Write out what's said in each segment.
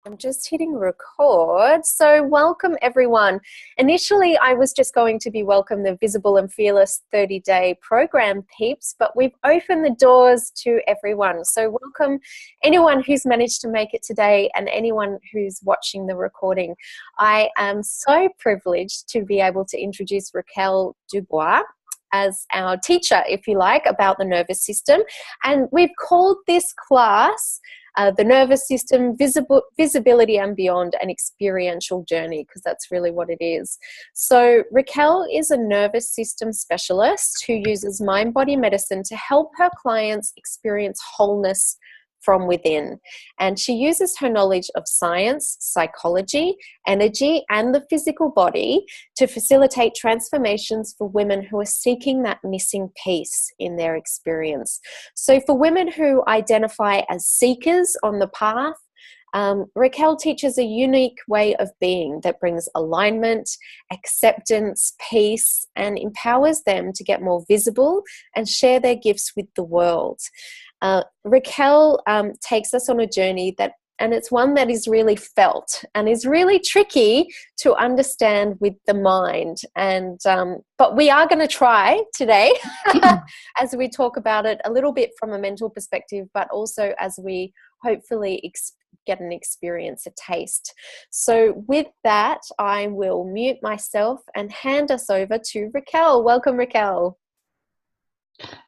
I'm just hitting record. So welcome everyone. Initially, I was just going to be welcome the Visible and Fearless 30-day program peeps, but we've opened the doors to everyone. So welcome anyone who's managed to make it today and anyone who's watching the recording. I am so privileged to be able to introduce Raquel Dubois as our teacher, if you like, about the nervous system. And we've called this class the nervous system, visibility and beyond, an experiential journey, because that's really what it is. So Raquel is a nervous system specialist who uses mind-body medicine to help her clients experience wholeness from within. And she uses her knowledge of science, psychology, energy, and the physical body to facilitate transformations for women who are seeking that missing piece in their experience. So for women who identify as seekers on the path, Raquel teaches a unique way of being that brings alignment, acceptance, peace, and empowers them to get more visible and share their gifts with the world. Raquel takes us on a journey and it's one that is really felt and is really tricky to understand with the mind. And but we are going to try today as we talk about it a little bit from a mental perspective, but also as we hopefully get an experience, a taste. So with that, I will mute myself and hand us over to Raquel. Welcome, Raquel.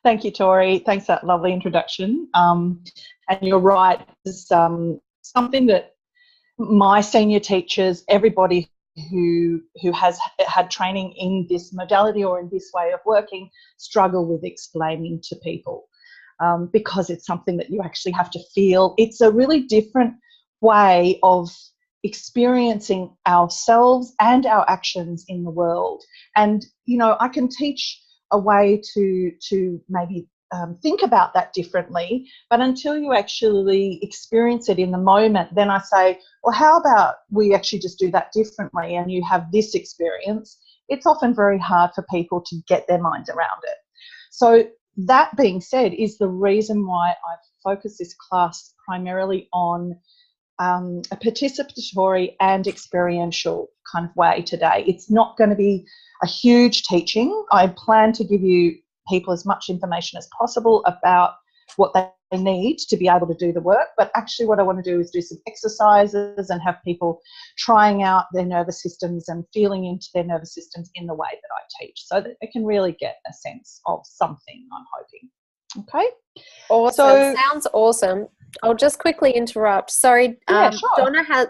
Thank you, Tori. Thanks for that lovely introduction. And you're right, it's something that my senior teachers, everybody who has had training in this modality or in this way of working, struggle with explaining to people because it's something that you actually have to feel. It's a really different way of experiencing ourselves and our actions in the world. And, you know, I can teach a way to maybe think about that differently, but until you actually experience it in the moment, then I say, well, how about we actually just do that differently and you have this experience? It's often very hard for people to get their minds around it. So that being said is the reason why I've focused this class primarily on a participatory and experiential kind of way today. It's not going to be a huge teaching. I plan to give you people as much information as possible about what they need to be able to do the work, but actually what I want to do is do some exercises and have people trying out their nervous systems and feeling into their nervous systems in the way that I teach so that they can really get a sense of something, I'm hoping. Okay? Awesome. So, sounds awesome. I'll just quickly interrupt. Sorry, yeah, sure.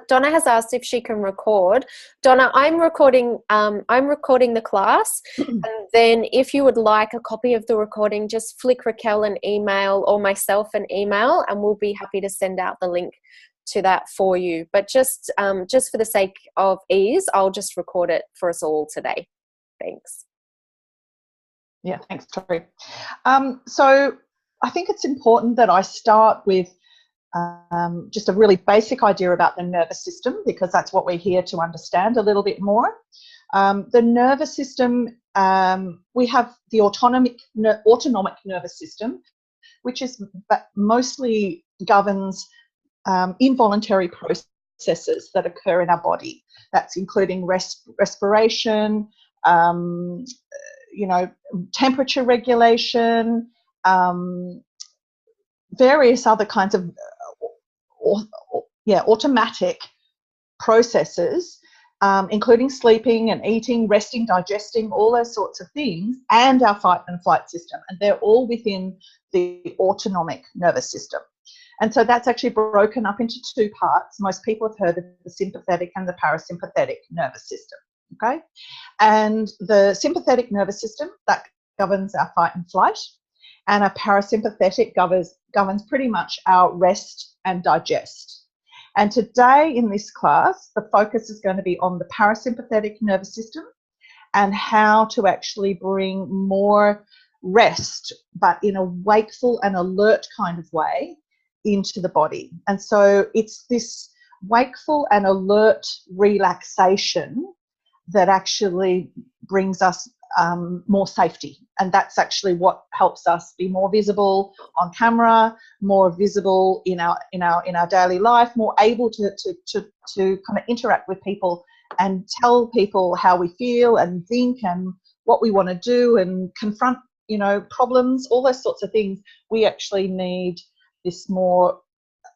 Donna has asked if she can record. Donna, I'm recording the class, and then if you would like a copy of the recording, just flick Raquel an email or myself an email, and we'll be happy to send out the link to that for you. But just for the sake of ease, I'll just record it for us all today. Thanks. Yeah, thanks, Tori. So I think it's important that I start with just a really basic idea about the nervous system, because that's what we're here to understand a little bit more. The nervous system, we have the autonomic nervous system, which is mostly governs involuntary processes that occur in our body. That's including respiration, temperature regulation, various other kinds of automatic processes, including sleeping and eating, resting, digesting, all those sorts of things, and our fight and flight system. And they're all within the autonomic nervous system. And so that's actually broken up into two parts. Most people have heard of the sympathetic and the parasympathetic nervous system. Okay? And the sympathetic nervous system, that governs our fight and flight, and our parasympathetic governs pretty much our rest and digest. And today in this class, the focus is going to be on the parasympathetic nervous system and how to actually bring more rest, but in a wakeful and alert kind of way, into the body. And so it's this wakeful and alert relaxation that actually brings us more safety, and that's actually what helps us be more visible on camera, more visible in our daily life, more able to kind of interact with people and tell people how we feel and think and what we want to do and confront, problems, all those sorts of things. We actually need this more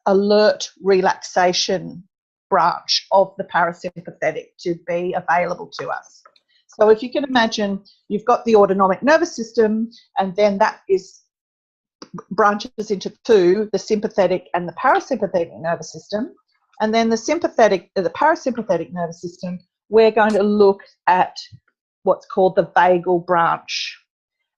alert relaxation branch of the parasympathetic to be available to us. So if you can imagine, you've got the autonomic nervous system, and then that is branches into two, the sympathetic and the parasympathetic nervous system. And then the parasympathetic nervous system, we're going to look at what's called the vagal branch.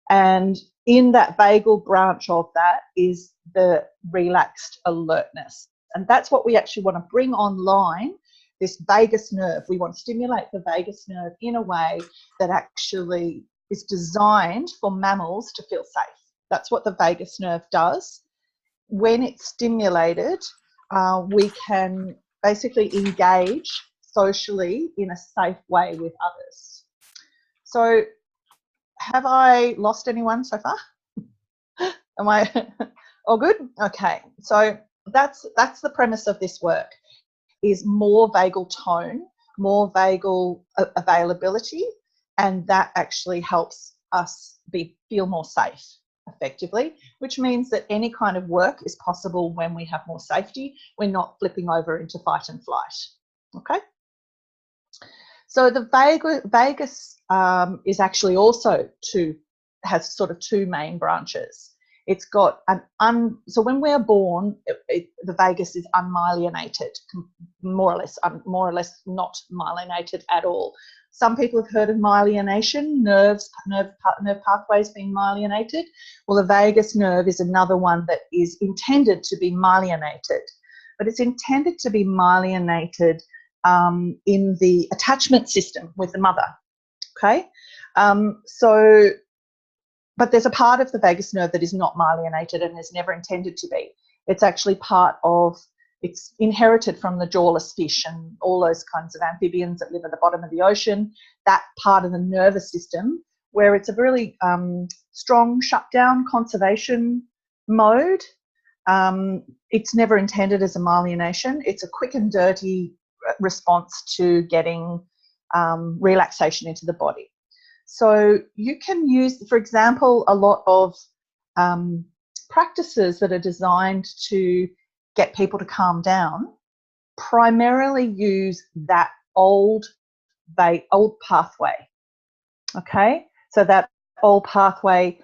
And in that vagal branch of that is the relaxed alertness. And that's what we actually want to bring online, this vagus nerve. We want to stimulate the vagus nerve in a way that actually is designed for mammals to feel safe. That's what the vagus nerve does. When it's stimulated, we can basically engage socially in a safe way with others. So have I lost anyone so far? Am I all good? Okay. So that's the premise of this work, is more vagal tone, more vagal availability, and that actually helps us feel more safe effectively, which means that any kind of work is possible when we have more safety. We're not flipping over into fight and flight. Okay. So the vagus is actually also has sort of two main branches. It's got so when we're born, the vagus is unmyelinated, more or less not myelinated at all. Some people have heard of myelination, nerve pathways being myelinated. Well, the vagus nerve is another one that is intended to be myelinated, but it's intended to be myelinated in the attachment system with the mother. Okay, but there's a part of the vagus nerve that is not myelinated and is never intended to be. It's actually it's inherited from the jawless fish and all those kinds of amphibians that live at the bottom of the ocean. That part of the nervous system, where it's a really strong shutdown conservation mode, it's never intended as a myelination. It's a quick and dirty response to getting relaxation into the body. So you can use, for example, a lot of practices that are designed to get people to calm down primarily use that old pathway. Okay, so that old pathway,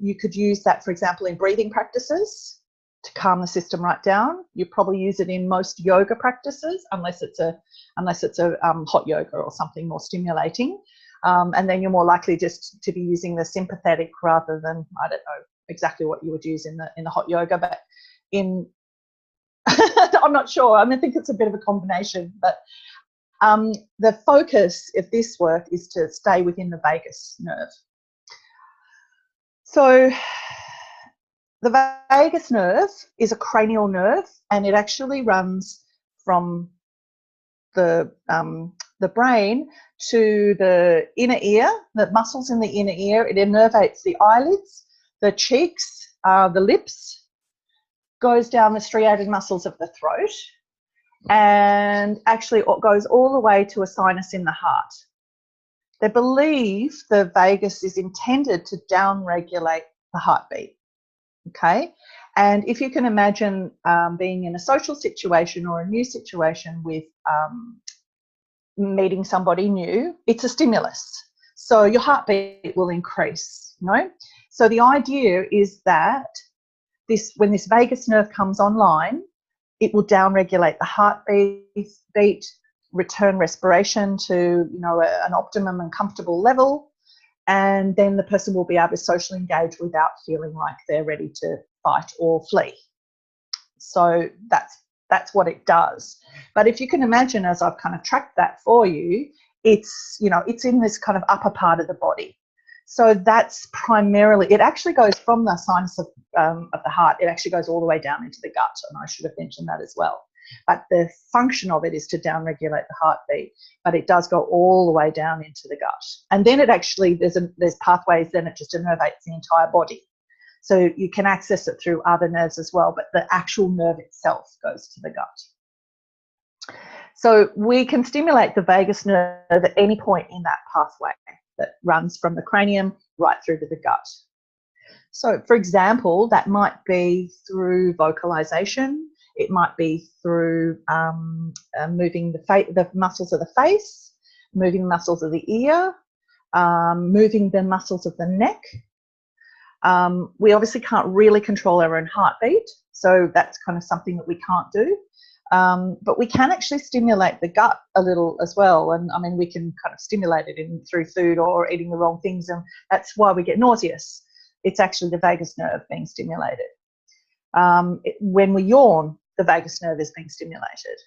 you could use that, for example, in breathing practices to calm the system right down. You probably use it in most yoga practices, unless it's a hot yoga or something more stimulating. And then you're more likely just to be using the sympathetic rather than, I don't know exactly what you would use in the hot yoga, but I'm not sure. I think it's a bit of a combination, but the focus of this work is to stay within the vagus nerve. So the vagus nerve is a cranial nerve, and it actually runs from the brain to the inner ear, the muscles in the inner ear. It innervates the eyelids, the cheeks, the lips, goes down the striated muscles of the throat, and actually it goes all the way to a sinus in the heart. They believe the vagus is intended to down-regulate the heartbeat. Okay, and if you can imagine being in a social situation or a new situation with meeting somebody new, it's a stimulus. So your heartbeat will increase, So the idea is that when this vagus nerve comes online, it will down-regulate the heartbeat, return respiration to, an optimum and comfortable level, and then the person will be able to socially engage without feeling like they're ready to fight or flee. So that's what it does. But if you can imagine, as I've kind of tracked that for you, it's in this kind of upper part of the body. So that's primarily, it actually goes from the sinus of the heart, it actually goes all the way down into the gut, and I should have mentioned that as well. but the function of it is to downregulate the heartbeat, but it does go all the way down into the gut. And then it actually, there's pathways, then it just innervates the entire body. So you can access it through other nerves as well, but the actual nerve itself goes to the gut. So we can stimulate the vagus nerve at any point in that pathway that runs from the cranium right through to the gut. So, for example, that might be through vocalization. It might be through moving the muscles of the face, moving the muscles of the ear, moving the muscles of the neck. We obviously can't really control our own heartbeat, so that's kind of something that we can't do. But we can actually stimulate the gut a little as well. And I mean, we can kind of stimulate it through food or eating the wrong things, and that's why we get nauseous. It's actually the vagus nerve being stimulated. When we yawn, the vagus nerve is being stimulated.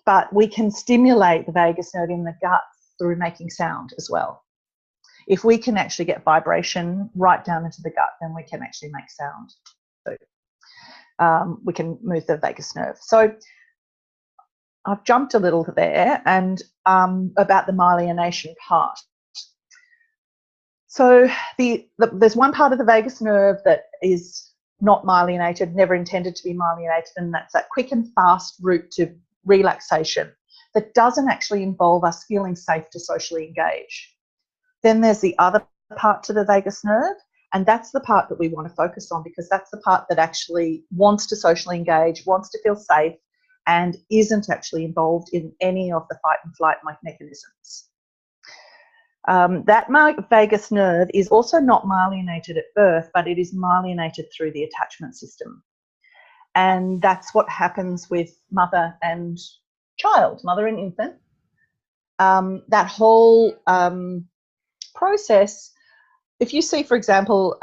But we can stimulate the vagus nerve in the gut through making sound as well. If we can actually get vibration right down into the gut, then we can actually make sound. So we can move the vagus nerve. So I've jumped a little there, and about the myelination part. So there's one part of the vagus nerve that is not myelinated, never intended to be myelinated, and that's that quick and fast route to relaxation that doesn't actually involve us feeling safe to socially engage. Then there's the other part to the vagus nerve, and that's the part that we want to focus on, because that's the part that actually wants to socially engage, wants to feel safe, and isn't actually involved in any of the fight and flight mechanisms. That vagus nerve is also not myelinated at birth, but it is myelinated through the attachment system. And that's what happens with mother and child, mother and infant. That whole process, if you see, for example,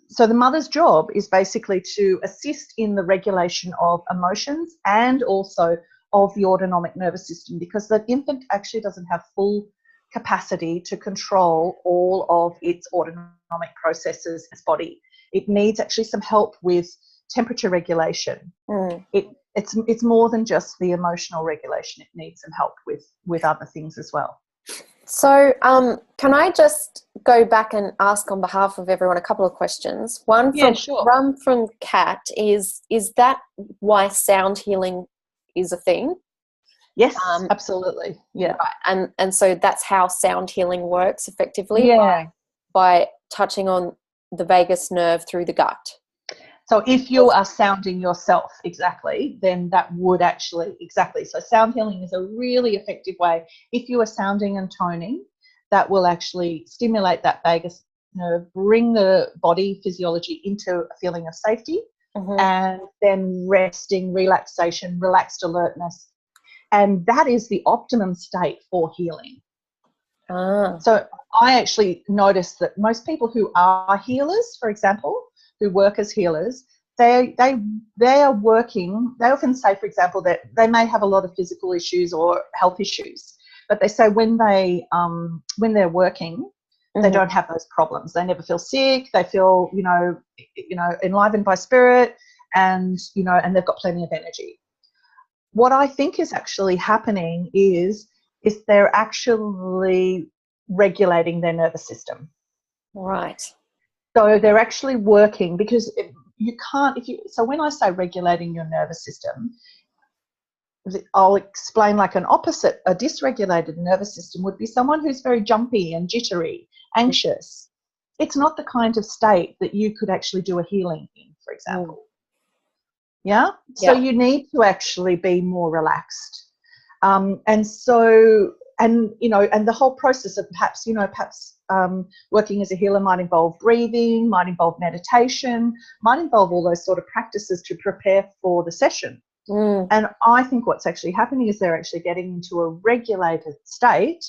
so the mother's job is basically to assist in the regulation of emotions and also of the autonomic nervous system, because the infant actually doesn't have full capacity to control all of its autonomic processes in its body. It needs actually some help with temperature regulation. It's more than just the emotional regulation. It needs some help with other things as well. So can I just go back and ask on behalf of everyone a couple of questions? One from Kat is that why sound healing is a thing? Yes, absolutely. Yeah. Right. And so that's how sound healing works effectively, yeah. by touching on the vagus nerve through the gut. So if you are sounding yourself, exactly, then that would actually, exactly. So sound healing is a really effective way. If you are sounding and toning, that will actually stimulate that vagus nerve, bring the body physiology into a feeling of safety, and then resting, relaxation, relaxed alertness. And that is the optimum state for healing. So I actually noticed that most people who are healers, for example, who work as healers, they are working. They often say, for example, that they may have a lot of physical issues or health issues, but they say when they're working, they don't have those problems. They never feel sick. They feel enlivened by spirit, and and they've got plenty of energy. What I think is actually happening is they're actually regulating their nervous system. Right. So they're actually working, because you can't, so when I say regulating your nervous system, I'll explain like an opposite. A dysregulated nervous system would be someone who's very jumpy and jittery, anxious. It's not the kind of state that you could actually do a healing in, for example. Yeah? So you need to actually be more relaxed. And the whole process of perhaps working as a healer might involve breathing, might involve meditation, might involve all those sort of practices to prepare for the session. And I think what's actually happening is they're actually getting into a regulated state,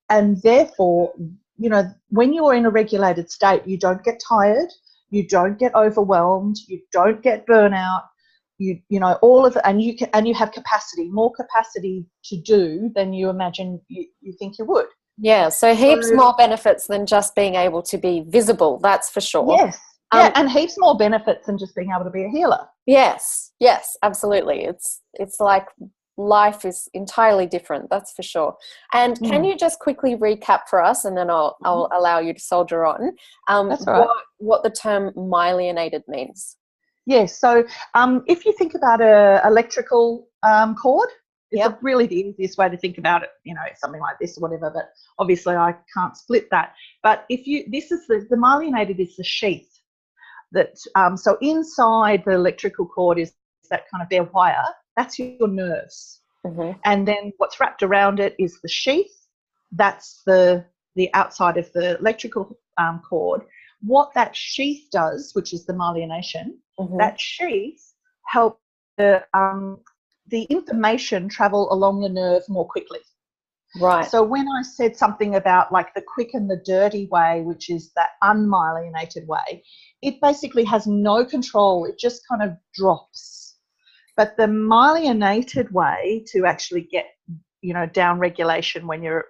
and therefore, when you're in a regulated state, you don't get tired, you don't get overwhelmed, you don't get burnout. All of it, and you have more capacity to do than you imagine you think you would. Yeah, so heaps more benefits than just being able to be visible, that's for sure. Yes, Yeah, and heaps more benefits than just being able to be a healer. Yes, yes, absolutely. It's like life is entirely different, that's for sure. And can you just quickly recap for us, and then I'll allow you to soldier on, That's all right. what the term myelinated means? Yes, so if you think about a electrical cord, it's a really the easiest way to think about it, you know, something like this or whatever, but obviously I can't split that. But if you, this is the myelinated is the sheath that, so inside the electrical cord is that kind of bare wire, that's your nerves. And then what's wrapped around it is the sheath, that's the outside of the electrical cord. What that sheath does, which is the myelination, that sheath helps the information travel along the nerve more quickly. Right. So when I said something about like the quick and the dirty way, which is that unmyelinated way, it basically has no control. It just kind of drops. But the myelinated way to actually get, you know, down regulation when you're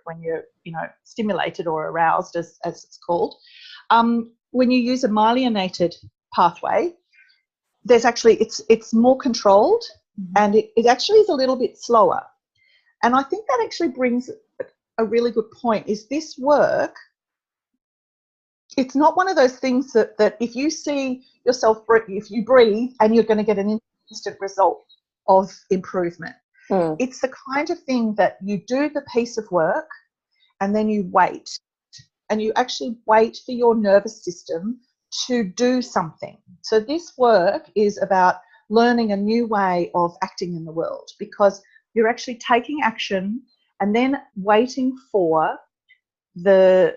you know, stimulated or aroused, as it's called, when you use a myelinated pathway, there's actually it's more controlled, and it actually is a little bit slower. And I think that actually brings a really good point, is this work, it's not one of those things that if you see yourself, if you breathe and you're going to get an instant result of improvement. It's the kind of thing that you do the piece of work and then you wait, and you actually wait for your nervous system to do something. So this work is about learning a new way of acting in the world, because you're actually taking action and then waiting for an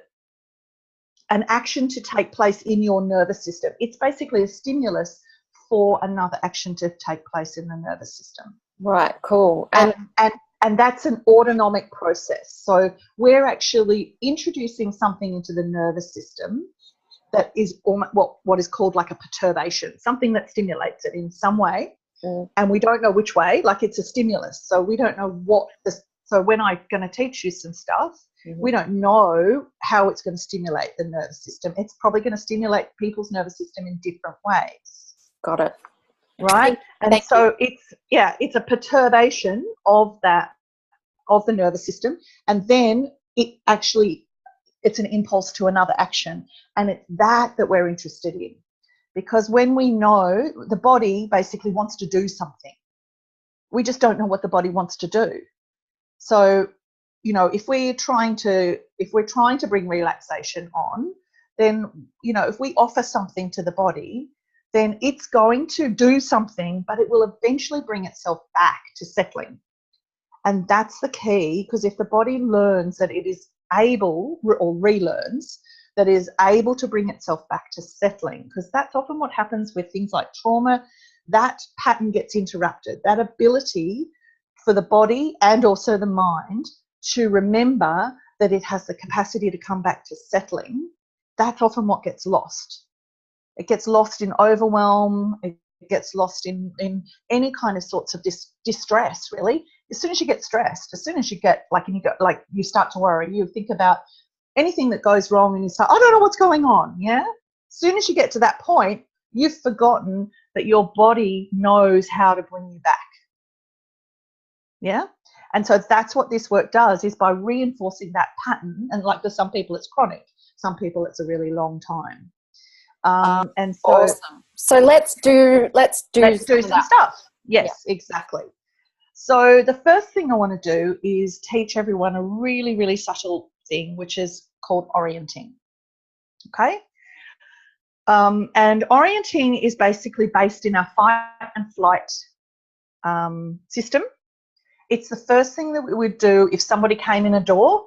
action to take place in your nervous system. It's basically a stimulus for another action to take place in the nervous system. Right, cool. And that's an autonomic process. So we're actually introducing something into the nervous system that is what is called like a perturbation, something that stimulates it in some way. And we don't know which way, like it's a stimulus. So we don't know so when I'm going to teach you some stuff, we don't know how it's going to stimulate the nervous system. It's probably going to stimulate people's nervous system in different ways. Got it. Right? And so it's a perturbation of the nervous system, and then it's an impulse to another action, and it's that we're interested in, because when we know the body basically wants to do something, we just don't know what the body wants to do. So, you know, if we're trying to bring relaxation on, then, you know, if we offer something to the body, then it's going to do something, but it will eventually bring itself back to settling. And that's the key, because if the body learns that it is able, or relearns, that it is able to bring itself back to settling, because that's often what happens with things like trauma, that pattern gets interrupted. That ability for the body and also the mind to remember that it has the capacity to come back to settling, that's often what gets lost. It gets lost in overwhelm. It gets lost in any kind of sorts of distress, really. As soon as you get stressed, as soon as you get you start to worry, you think about anything that goes wrong and you say, I don't know what's going on, yeah? As soon as you get to that point, you've forgotten that your body knows how to bring you back, yeah? And so that's what this work does, is by reinforcing that pattern. And like for some people it's chronic, some people it's a really long time. And so awesome. So let's do some stuff. Yes, exactly. So the first thing I want to do is teach everyone a really, really subtle thing, which is called orienting. Okay. And orienting is basically based in our fight and flight system. It's the first thing that we would do if somebody came in a door,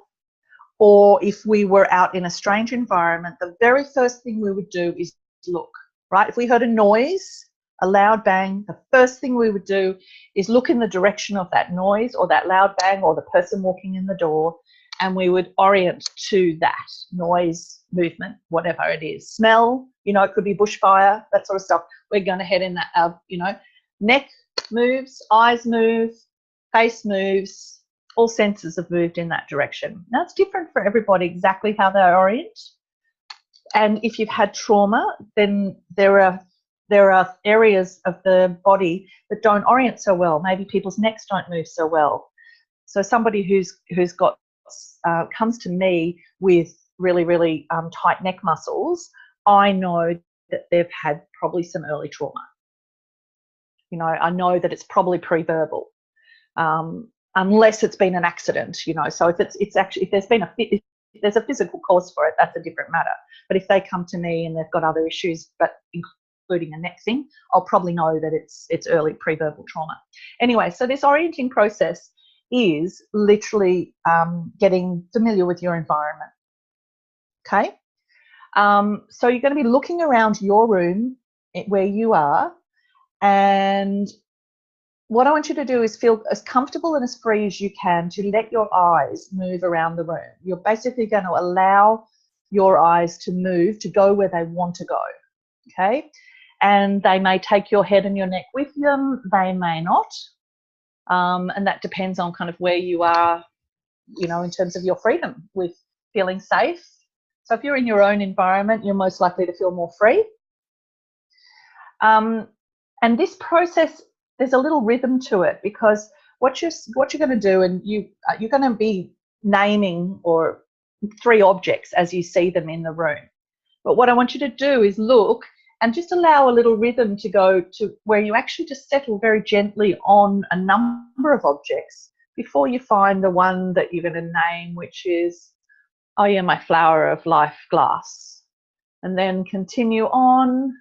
or if we were out in a strange environment. The very first thing we would do is look, right? If we heard a noise, a loud bang, the first thing we would do is look in the direction of that noise or that loud bang or the person walking in the door, and we would orient to that noise, movement, whatever it is. Smell, you know, it could be bushfire, that sort of stuff. We're going to head in that, you know, neck moves, eyes move, face moves, all senses have moved in that direction. Now, it's different for everybody exactly how they orient. And if you've had trauma, then there are areas of the body that don't orient so well. Maybe people's necks don't move so well. So somebody who's got comes to me with really tight neck muscles, I know that they've had probably some early trauma. You know, I know that it's probably pre-verbal, unless it's been an accident. You know, so if it's actually, if there's a physical cause for it, that's a different matter. But if they come to me and they've got other issues, but including a neck thing, I'll probably know that it's early pre-verbal trauma. Anyway, so this orienting process is literally getting familiar with your environment. Okay, so you're going to be looking around your room where you are, and what I want you to do is feel as comfortable and as free as you can to let your eyes move around the room. You're basically going to allow your eyes to move, to go where they want to go, okay? And they may take your head and your neck with them, they may not, and that depends on kind of where you are, you know, in terms of your freedom with feeling safe. So if you're in your own environment, you're most likely to feel more free. And this process, there's a little rhythm to it, because what you're going to do, and you're going to be naming or 3 objects as you see them in the room. But what I want you to do is look and just allow a little rhythm to go to where you actually just settle very gently on a number of objects before you find the one that you're going to name, which is, oh yeah, my flower of life glass. And then continue on,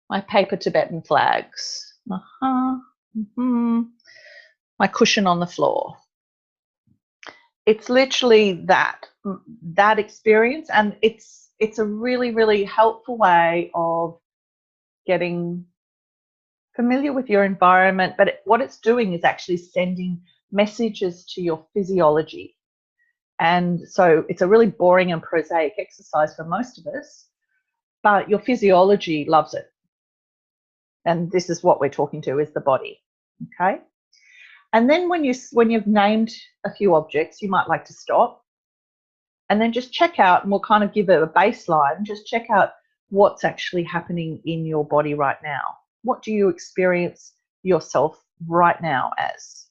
my paper Tibetan flags, my cushion on the floor. It's literally that experience, and it's a really helpful way of getting familiar with your environment. But what it's doing is actually sending messages to your physiology. And so it's a really boring and prosaic exercise for most of us, but your physiology loves it. And this is what we're talking to, is the body, okay? And then when you've named a few objects, you might like to stop and then just check out, and we'll kind of give it a baseline, just check out what's actually happening in your body right now. What do you experience yourself right now as?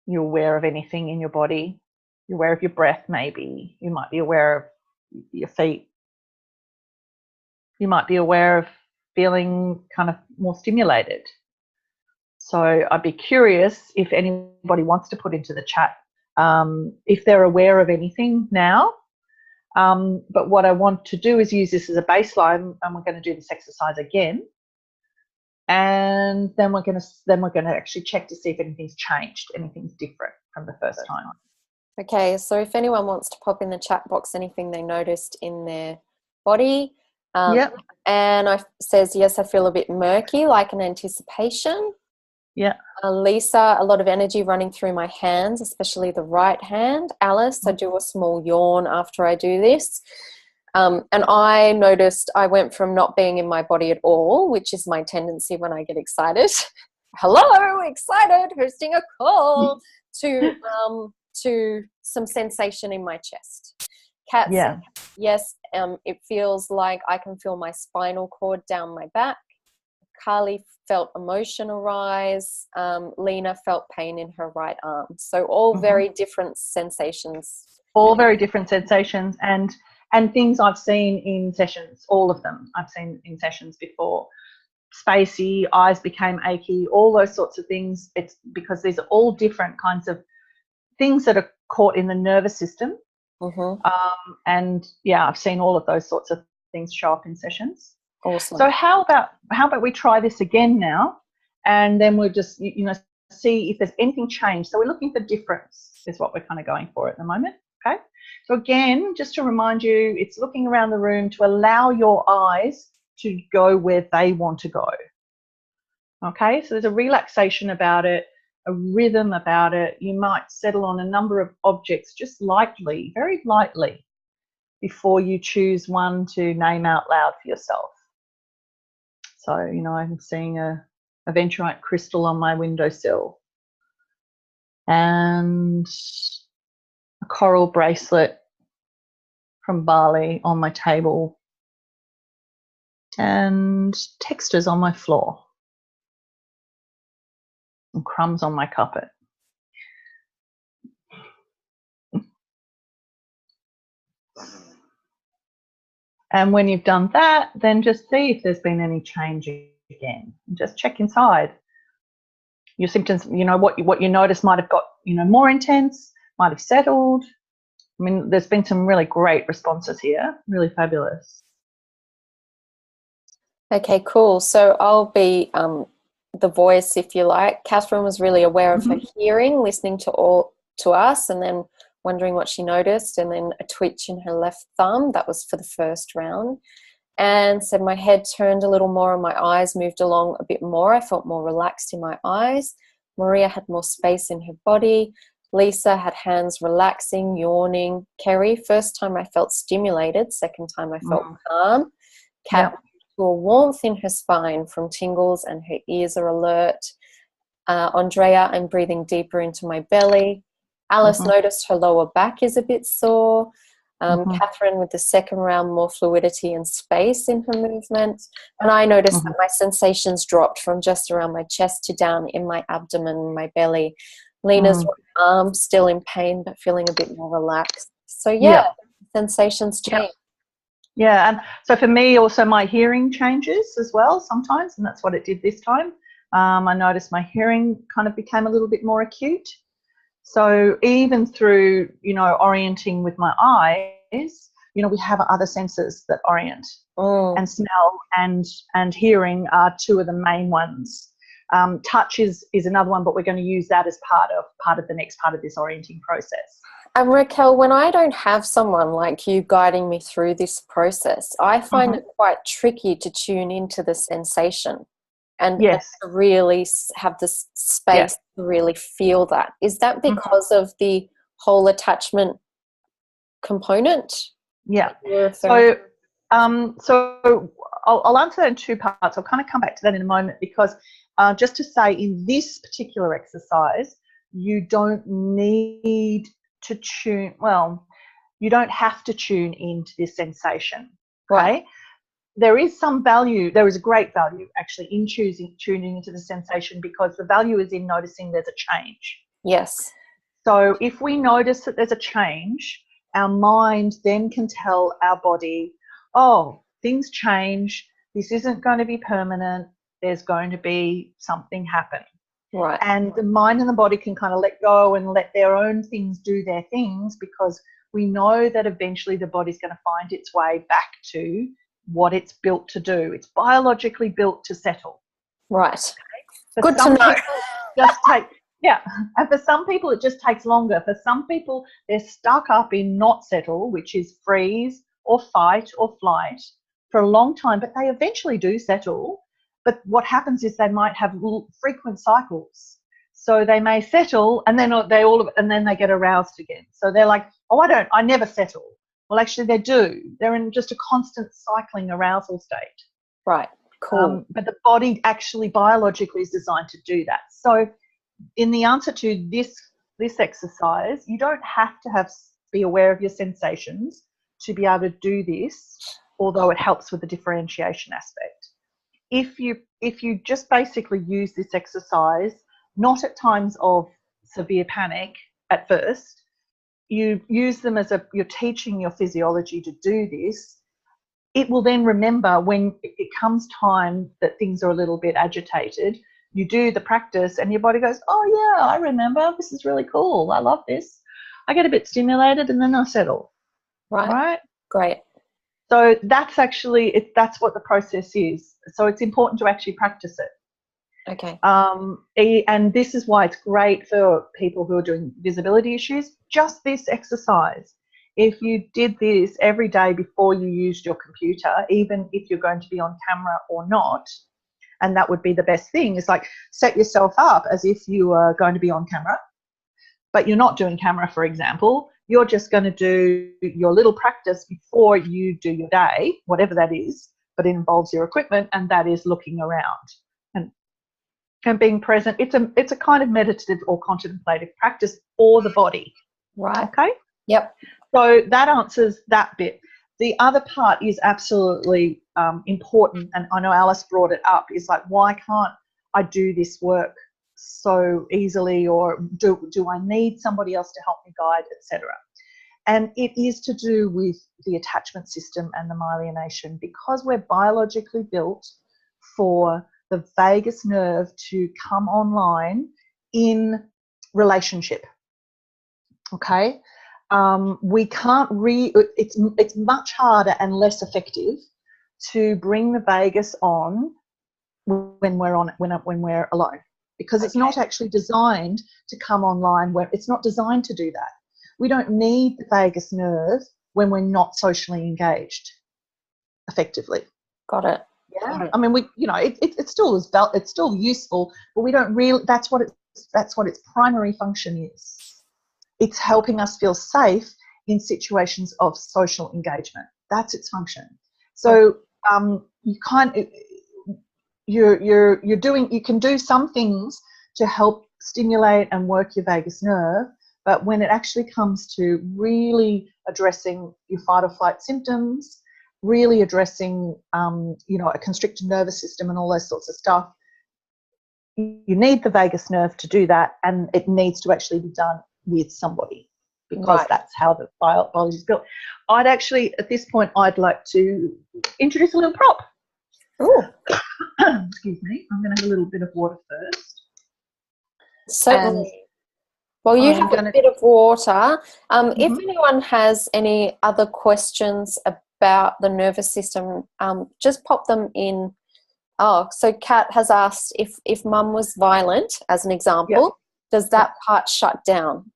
You're aware of anything in your body? You're aware of your breath, maybe. You might be aware of your feet. You might be aware of feeling kind of more stimulated. So I'd be curious if anybody wants to put into the chat if they're aware of anything now. But what I want to do is use this as a baseline, and we're going to do this exercise again. And then we're going to actually check to see if anything's changed, anything's different from the first time. Okay, so if anyone wants to pop in the chat box anything they noticed in their body. Yep. Anne says, yes, I feel a bit murky, like an anticipation. Yeah. Lisa, a lot of energy running through my hands, especially the right hand. Alice, I do a small yawn after I do this. And I noticed I went from not being in my body at all, which is my tendency when I get excited. Hello, excited, hosting a call, to some sensation in my chest. Kat said, yes, it feels like I can feel my spinal cord down my back. Carly felt emotion arise. Lena felt pain in her right arm. So all very different sensations. All very different sensations, and things I've seen in sessions, all of them I've seen in sessions before. Spacey, eyes became achy, all those sorts of things. It's because these are all different kinds of things that are caught in the nervous system. And yeah, I've seen all of those sorts of things show up in sessions. Awesome. So how about we try this again now, and then we'll just see if there's anything changed. So we're looking for difference is what we're kind of going for at the moment. Okay. So again, just to remind you, it's looking around the room to allow your eyes to go where they want to go. Okay. So there's a relaxation about it, a rhythm about it. You might settle on a number of objects just lightly, very lightly, before you choose one to name out loud for yourself. So, I'm seeing a venturite crystal on my windowsill, and a coral bracelet from Bali on my table and textures on my floor and crumbs on my carpet. And when you've done that, then just see if there's been any change again. Just check inside. Your symptoms, what you notice might have got, more intense, might have settled. I mean, there's been some really great responses here, really fabulous. Okay, cool. So I'll be the voice, if you like. Catherine was really aware of her hearing, listening to us, and then wondering what she noticed, and then a twitch in her left thumb. That was for the first round. And said my head turned a little more and my eyes moved along a bit more. I felt more relaxed in my eyes. Maria had more space in her body. Lisa had hands relaxing, yawning. Kerry, first time I felt stimulated. Second time I felt calm. Kat, to a warmth in her spine from tingles and her ears are alert. Andrea, I'm breathing deeper into my belly. Alice noticed her lower back is a bit sore. Catherine, with the second round, more fluidity and space in her movement. And I noticed that my sensations dropped from just around my chest to down in my abdomen, my belly. Lena's arm still in pain, but feeling a bit more relaxed. So, sensations change. Yeah, and so for me also my hearing changes as well sometimes, and that's what it did this time. I noticed my hearing kind of became a little bit more acute. So even through, orienting with my eyes, we have other senses that orient, and smell and hearing are two of the main ones. Touch is another one, but we're going to use that as part of the next part of this orienting process. And Raquel, when I don't have someone like you guiding me through this process, I find it quite tricky to tune into the sensation and to really have the space to really feel that. Is that because of the whole attachment component? Yeah. So I'll answer that in two parts. I'll kind of come back to that in a moment because just to say in this particular exercise, you don't need to tune, you don't have to tune into this sensation, okay? Right. There is some value, there is a great value actually in tuning into the sensation because the value is in noticing there's a change. Yes. So if we notice that there's a change, our mind then can tell our body, oh, things change, this isn't going to be permanent, there's going to be something happen. Right. And the mind and the body can kind of let go and let their own things do their things because we know that eventually the body's going to find its way back to what it's built to do. It's biologically built to settle. Right. For Good to know. And for some people it just takes longer. For some people they're stuck up in not settle, which is freeze or fight or flight for a long time, but they eventually do settle. But what happens is they might have frequent cycles. So they may settle and then they get aroused again. So they're like, oh, I never settle. Well, actually they do. They're in just a constant cycling arousal state. Right, cool. But the body actually biologically is designed to do that. So in the answer to this exercise, you don't have to be aware of your sensations to be able to do this, although it helps with the differentiation aspect. If you just basically use this exercise, not at times of severe panic at first, you use them as you're teaching your physiology to do this, it will then remember when it comes time that things are a little bit agitated, you do the practice and your body goes, oh yeah, I remember, this is really cool, I love this. I get a bit stimulated and then I settle. Right? Great. So that's what the process is. So it's important to actually practice it. Okay. And this is why it's great for people who are doing visibility issues. Just this exercise. If you did this every day before you used your computer, even if you're going to be on camera or not, and that would be the best thing, is like set yourself up as if you are going to be on camera, but you're not doing camera, for example. You're just going to do your little practice before you do your day, whatever that is, but it involves your equipment, and that is looking around and being present. It's a kind of meditative or contemplative practice for the body. Right. Okay? Yep. So that answers that bit. The other part is absolutely important, and I know Alice brought it up, is like, why can't I do this work so easily, or do I need somebody else to help me guide, etc.? And it is to do with the attachment system and the myelination, because we're biologically built for the vagus nerve to come online in relationship. Okay, we can't it's much harder and less effective to bring the vagus on when we're alone, because it's not actually designed to come online. Where it's not designed to do that. We don't need the vagus nerve when we're not socially engaged effectively. Got it. Yeah, got it. I mean, it still is it's still useful, but we don't really. That's what its primary function is. It's helping us feel safe in situations of social engagement. That's its function. So you can do some things to help stimulate and work your vagus nerve, but when it actually comes to really addressing your fight or flight symptoms, really addressing a constricted nervous system and all those sorts of stuff, you need the vagus nerve to do that, and it needs to actually be done with somebody, because that's how the biology is built. I'd actually, at this point, I'd like to introduce a little prop. Oh, excuse me. I'm going to have a little bit of water first. Certainly. Well, you have a bit of water. If anyone has any other questions about the nervous system, just pop them in. Oh, so Kat has asked if mum was violent, as an example, does that part shut down?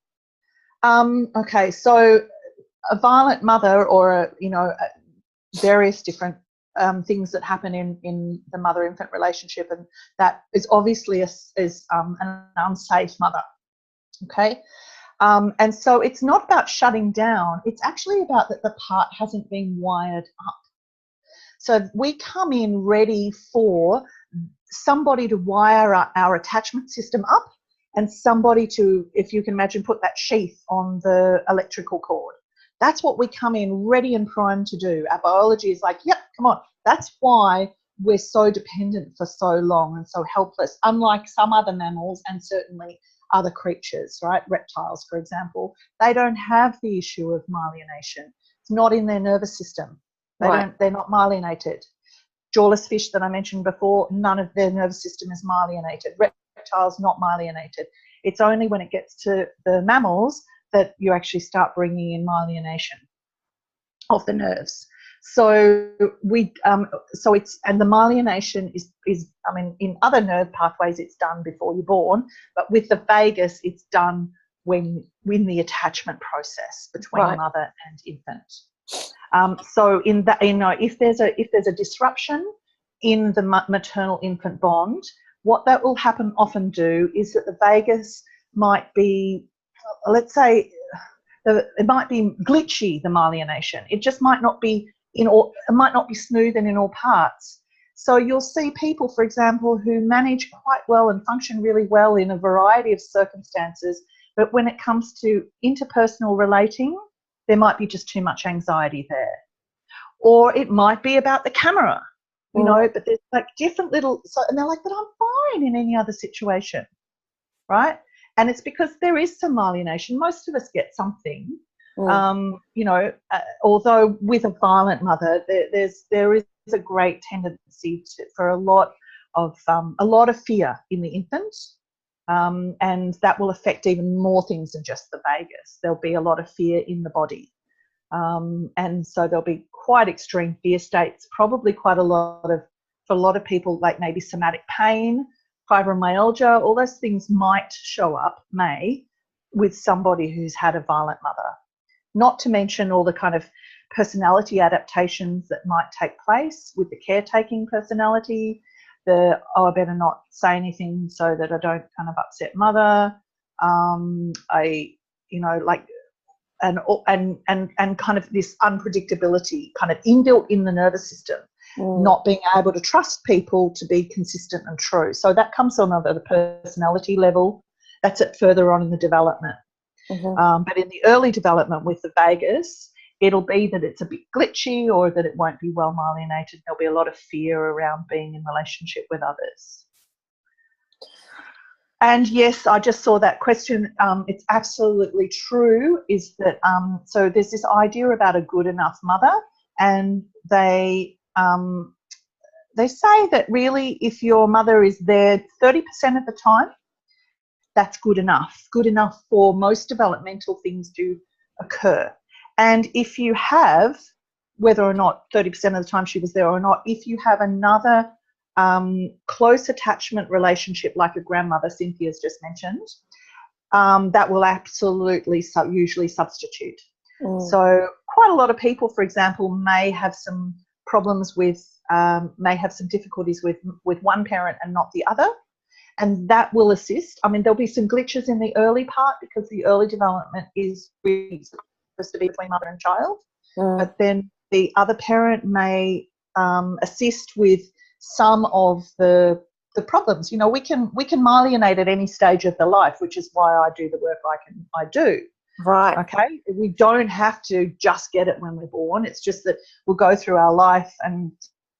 Okay, so a violent mother, or various different things that happen in the mother-infant relationship, and that is obviously an unsafe mother. Okay, and so it's not about shutting down. It's actually about that the part hasn't been wired up. So we come in ready for somebody to wire our attachment system up, and somebody to, if you can imagine, put that sheath on the electrical cord. That's what we come in ready and primed to do. Our biology is like, yep, come on. That's why we're so dependent for so long and so helpless, unlike some other mammals and certainly other creatures, right? Reptiles, for example, they don't have the issue of myelination. It's not in their nervous system. They're not myelinated. Jawless fish that I mentioned before, none of their nervous system is myelinated. Reptiles, not myelinated. It's only when it gets to the mammals that you actually start bringing in myelination of the nerves. So and the myelination is I mean, in other nerve pathways it's done before you're born, but with the vagus it's done when the attachment process between mother and infant. So in that, if there's a disruption in the maternal-infant bond, what that will often do is that the vagus might be, let's say, it might be glitchy, the myelination. It just might not be smooth and in all parts. So you'll see people, for example, who manage quite well and function really well in a variety of circumstances, but when it comes to interpersonal relating, there might be just too much anxiety there. Or it might be about the camera, but there's like different little, and they're like, but I'm fine in any other situation, right? And it's because there is some myelination. Most of us get something, although with a violent mother, there is a great tendency for a lot of fear in the infant. And that will affect even more things than just the vagus. There'll be a lot of fear in the body. And so there'll be quite extreme fear states, probably for a lot of people, like maybe somatic pain, fibromyalgia, all those things might show up, with somebody who's had a violent mother. Not to mention all the kind of personality adaptations that might take place with the caretaking personality, I better not say anything so that I don't kind of upset mother. And kind of this unpredictability kind of inbuilt in the nervous system, not being able to trust people to be consistent and true. So that comes on the personality level. That's it further on in the development. But in the early development with the vagus, it'll be that it's a bit glitchy or that it won't be well myelinated. There'll be a lot of fear around being in relationship with others. And yes, I just saw that question. It's absolutely true, is that so there's this idea about a good enough mother, and they say that really if your mother is there 30% of the time, that's good enough for most developmental things to occur. And if you have, whether or not 30% of the time she was there or not, if you have another close attachment relationship like a grandmother, Cynthia's just mentioned, that will absolutely usually substitute. So quite a lot of people, for example, may have some problems with, may have some difficulties with one parent and not the other, and that will assist. I mean, there'll be some glitches in the early part because the early development is really supposed to be between mother and child, but then the other parent may assist with some of the problems. You know, we can myelinate at any stage of the life, which is why I do the work I do. Right. Okay. We don't have to just get it when we're born. It's just that we'll go through our life and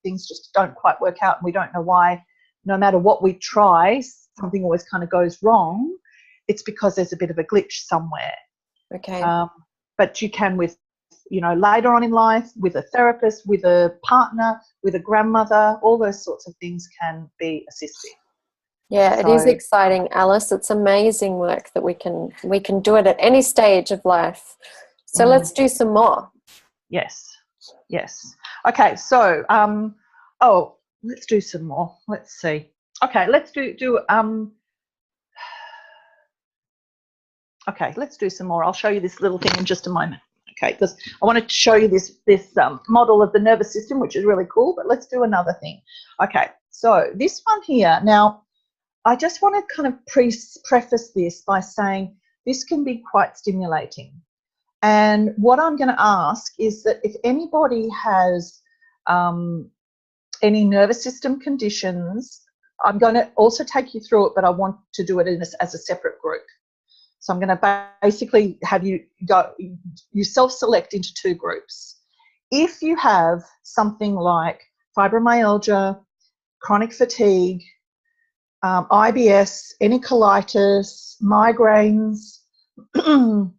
things just don't quite work out, and we don't know why. No matter what we try, something always kind of goes wrong. It's because there's a bit of a glitch somewhere. Okay. But you can, with, you know, later on in life, with a therapist, with a partner, with a grandmother, all those sorts of things can be assisting. Yeah, it is exciting, Alice. It's amazing work that we can do it at any stage of life. So let's do some more. Yes. Okay, so let's do some more. Let's see. Okay, let's do okay, let's do some more. I'll show you this little thing in just a moment. Okay, because I wanted to show you this model of the nervous system, which is really cool, but let's do another thing. Okay, so this one here. Now, I just want to kind of preface this by saying this can be quite stimulating. And what I'm going to ask is that if anybody has any nervous system conditions, I'm going to also take you through it, but I want to do it as a separate group. So I'm going to basically have you self-select into two groups. If you have something like fibromyalgia, chronic fatigue, IBS, any colitis, migraines, anything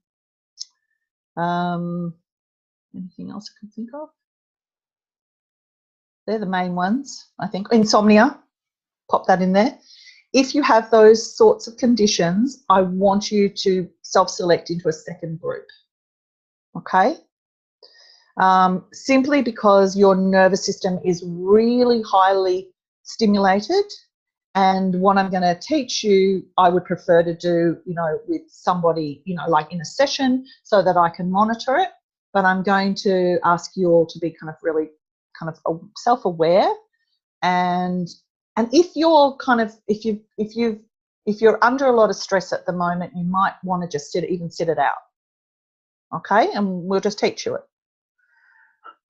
else I can think of? They're the main ones, I think. Insomnia, pop that in there. If you have those sorts of conditions, I want you to self-select into a second group, okay? Simply because your nervous system is really highly stimulated, and what I'm going to teach you, I would prefer to do, you know, with somebody, you know, like in a session so that I can monitor it, but I'm going to ask you all to be kind of really kind of self-aware, and if you're kind of if you're under a lot of stress at the moment, you might want to just sit it out, okay? And we'll just teach you it.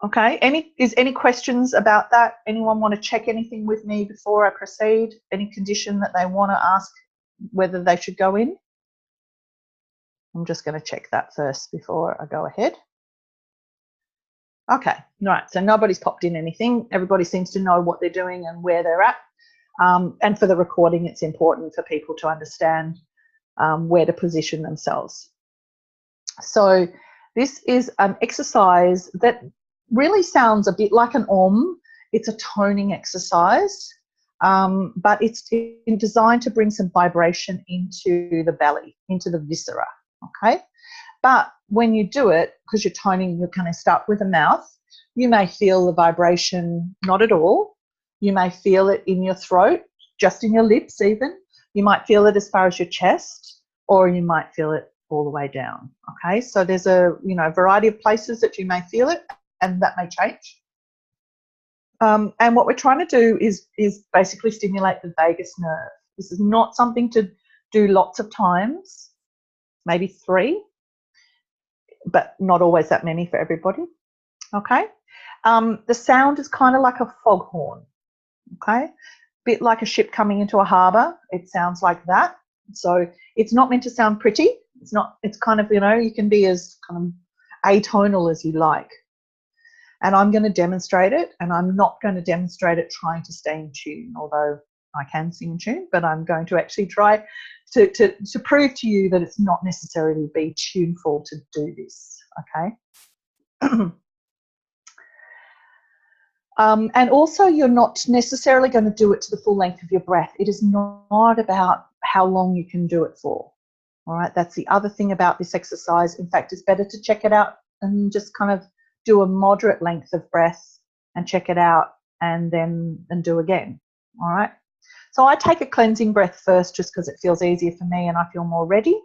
Okay, any questions about that? Anyone want to check anything with me before I proceed? Any condition that they want to ask whether they should go in? I'm just going to check that first before I go ahead. Okay, right, so nobody's popped in anything. Everybody seems to know what they're doing and where they're at. And for the recording, it's important for people to understand where to position themselves. So this is an exercise that really sounds a bit like an Om. It's a toning exercise, but it's designed to bring some vibration into the belly, into the viscera, okay? But when you do it, because you're toning, you're going to start with the mouth, you may feel the vibration not at all. You may feel it in your throat, just in your lips even. You might feel it as far as your chest, or you might feel it all the way down, okay? So there's a variety of places that you may feel it, and that may change. And what we're trying to do is basically stimulate the vagus nerve. This is not something to do lots of times, maybe 3, but not always that many for everybody, okay? The sound is kind of like a foghorn, okay? Bit like a ship coming into a harbour. It sounds like that. So it's not meant to sound pretty. It's not, it's kind of, you can be as kind of atonal as you like. And I'm going to demonstrate it, and I'm not going to demonstrate it trying to stay in tune, although I can sing in tune, but I'm going to actually try to prove to you that it's not necessarily be tuneful to do this, okay? And also, you're not necessarily going to do it to the full length of your breath. It is not about how long you can do it for. All right, that's the other thing about this exercise. In fact, it's better to check it out and just kind of do a moderate length of breath and check it out, and then do again. All right. So I take a cleansing breath first, just because it feels easier for me and I feel more ready.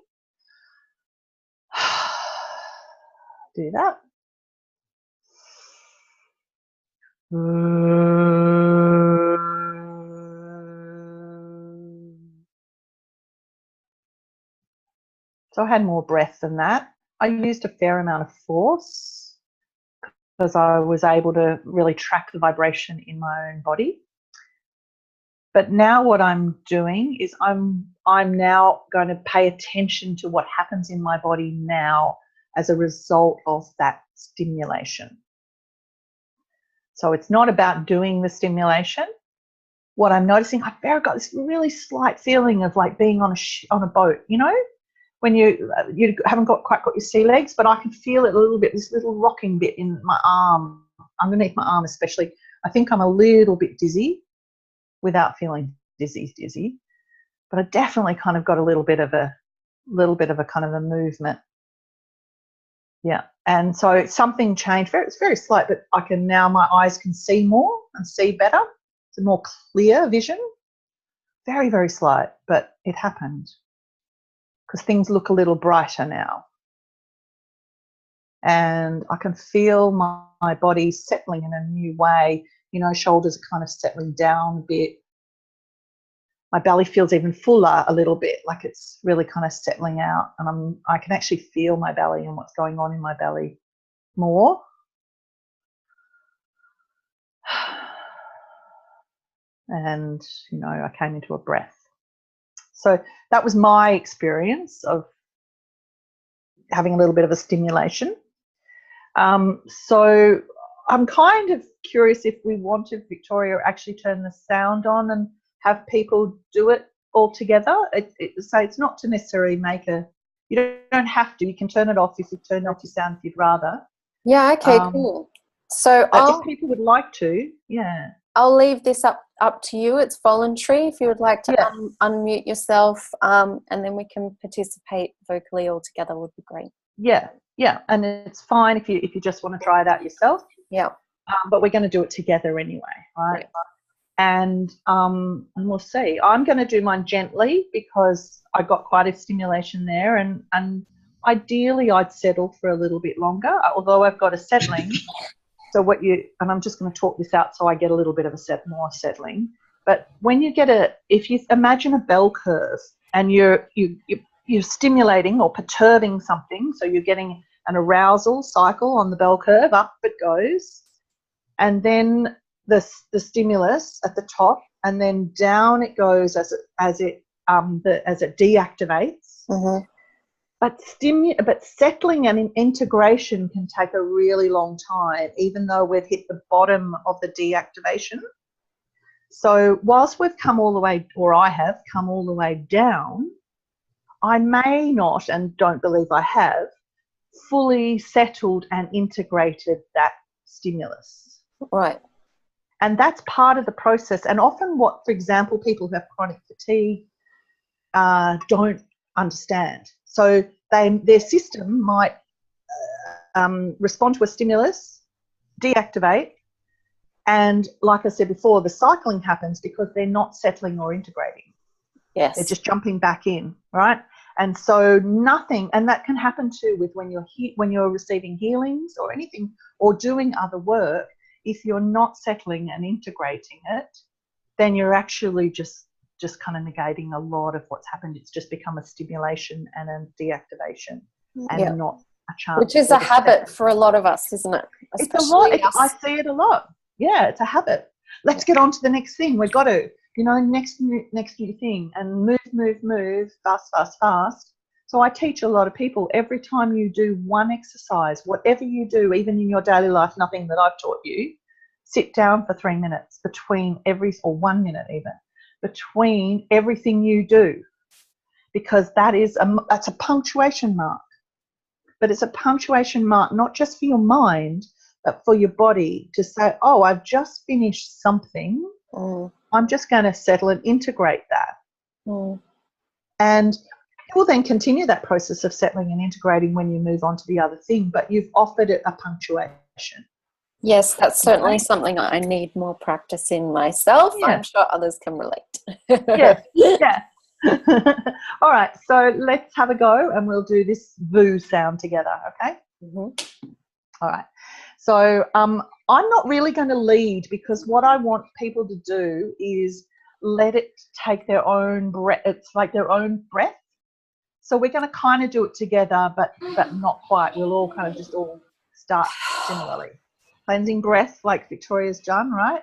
Do that. So I had more breath than that. I used a fair amount of force because I was able to really track the vibration in my own body. But now what I'm doing is I'm now going to pay attention to what happens in my body now as a result of that stimulation. So it's not about doing the stimulation. What I'm noticing, I've got this really slight feeling of like being on a boat, when you haven't quite got your sea legs, but I can feel it a little bit, this little rocking bit in my arm, underneath my arm especially. I think I'm a little bit dizzy without feeling dizzy, but I definitely kind of got a little bit of a kind of a movement. Yeah, and so something changed. It's very slight, but my eyes can see more and see better. It's a more clear vision. Very, very slight, but it happened because things look a little brighter now. And I can feel my body settling in a new way. Shoulders are kind of settling down a bit. My belly feels even fuller a little bit, like it's really kind of settling out. And I can actually feel my belly and what's going on in my belly more. And, I came into a breath. So that was my experience of having a little bit of a stimulation. So I'm kind of curious if we wanted Victoria actually turn the sound on and have people do it all together. So it's not to necessarily you don't have to. You can turn it off if you turn off your sound if you'd rather. Yeah, okay, cool. So if people would like to, yeah. I'll leave this up to you. It's voluntary. If you would like to unmute yourself, and then we can participate vocally all together, would be great. Yeah, and it's fine if you just want to try it out yourself. Yeah. But we're going to do it together anyway, right? Yeah. And we'll see. I'm going to do mine gently because I got quite a stimulation there, and ideally I'd settle for a little bit longer, although I've got a settling. So and I'm just going to talk this out so I get a little bit of more settling. But when you if you imagine a bell curve and you're stimulating or perturbing something, so you're getting an arousal cycle on the bell curve, up it goes, and then the stimulus at the top, and then down it goes as it deactivates. Mm-hmm. But settling and integration can take a really long time, even though we've hit the bottom of the deactivation. So whilst we've come all the way, or I have come all the way down, I may not, and don't believe I have, fully settled and integrated that stimulus. Right. And that's part of the process. And often for example, people who have chronic fatigue don't understand. So their system might respond to a stimulus, deactivate, and like I said before, the cycling happens because they're not settling or integrating. Yes. They're just jumping back in, right? And so nothing, and that can happen too with when you're receiving healings or anything or doing other work. If you're not settling and integrating it, then you're actually just kind of negating a lot of what's happened. It's just become a stimulation and a deactivation, and not a chance. Which is a habit for a lot of us, isn't it? It's a lot. I see it a lot. Yeah, it's a habit. Let's get on to the next thing. We've got to, next new thing, and move, fast. So I teach a lot of people, every time you do one exercise, whatever you do, even in your daily life, nothing that I've taught you, sit down for 3 minutes between or 1 minute even, between everything you do, because that's a punctuation mark. But it's a punctuation mark not just for your mind, but for your body to say, oh, I've just finished something. I'm just going to settle and integrate that. And you will then continue that process of settling and integrating when you move on to the other thing, but you've offered it a punctuation. Yes, that's certainly something I need more practice in myself. Yeah. I'm sure others can relate. Yeah. All right, so let's have a go and we'll do this VOO sound together, okay? All right. So I'm not really going to lead, because what I want people to do is let it take their own breath. It's like their own breath. So we're going to kind of do it together, but not quite. We'll all kind of just all start similarly. Cleansing breath like Victoria's done, right?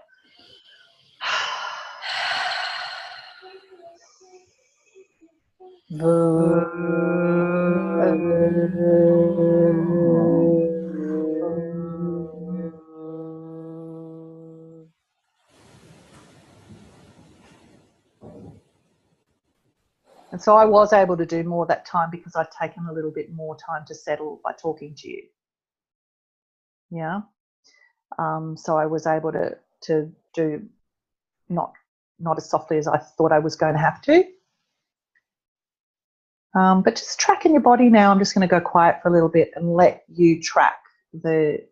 And so I was able to do more that time because I'd taken a little bit more time to settle by talking to you. Yeah. So I was able to do not as softly as I thought I was going to have to. But just tracking your body now. I'm just going to go quiet for a little bit and let you track that.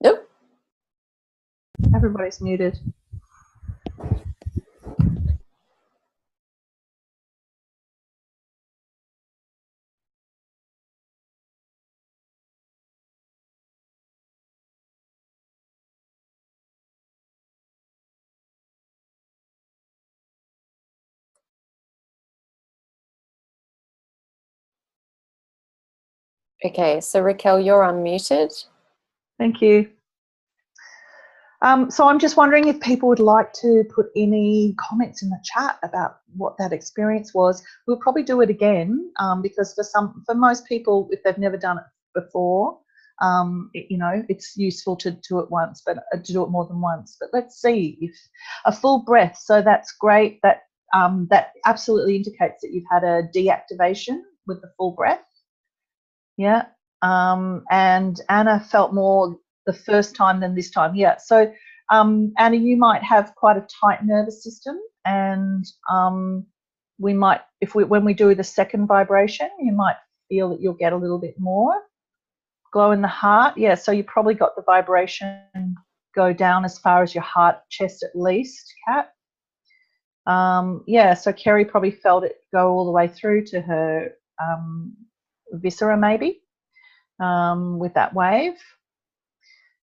Nope. Everybody's muted. Okay, so Raquel, you're unmuted. Thank you. So I'm just wondering if people would like to put any comments in the chat about what that experience was. We'll probably do it again, because for most people, if they've never done it before, it's useful to do it once, but to do it more than once. But let's see if a full breath. So that's great. That absolutely indicates that you've had a deactivation with the full breath. Yeah. And Anna felt more the first time than this time. Yeah. So Anna, you might have quite a tight nervous system, and we might, when we do the second vibration, you might feel that you'll get a little bit more glow in the heart. Yeah. So you probably got the vibration go down as far as your heart chest at least, Kat. Yeah. So Kerry probably felt it go all the way through to her viscera, maybe. With that wave.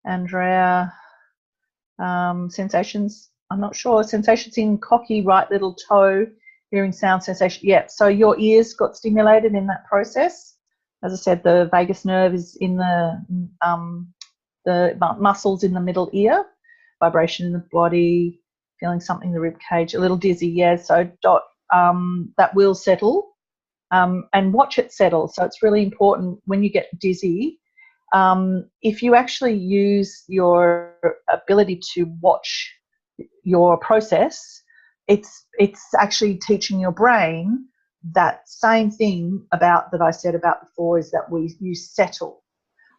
Andrea, sensations, I'm not sure, sensations in cocky right little toe, hearing sound sensation. Yeah, so your ears got stimulated in that process. As I said, the vagus nerve is in the muscles in the middle ear, vibration in the body, feeling something in the rib cage, a little dizzy. Yeah, so that will settle. And watch it settle. So it's really important when you get dizzy, if you actually use your ability to watch your process, it's actually teaching your brain that same thing that I said about before, is that you settle,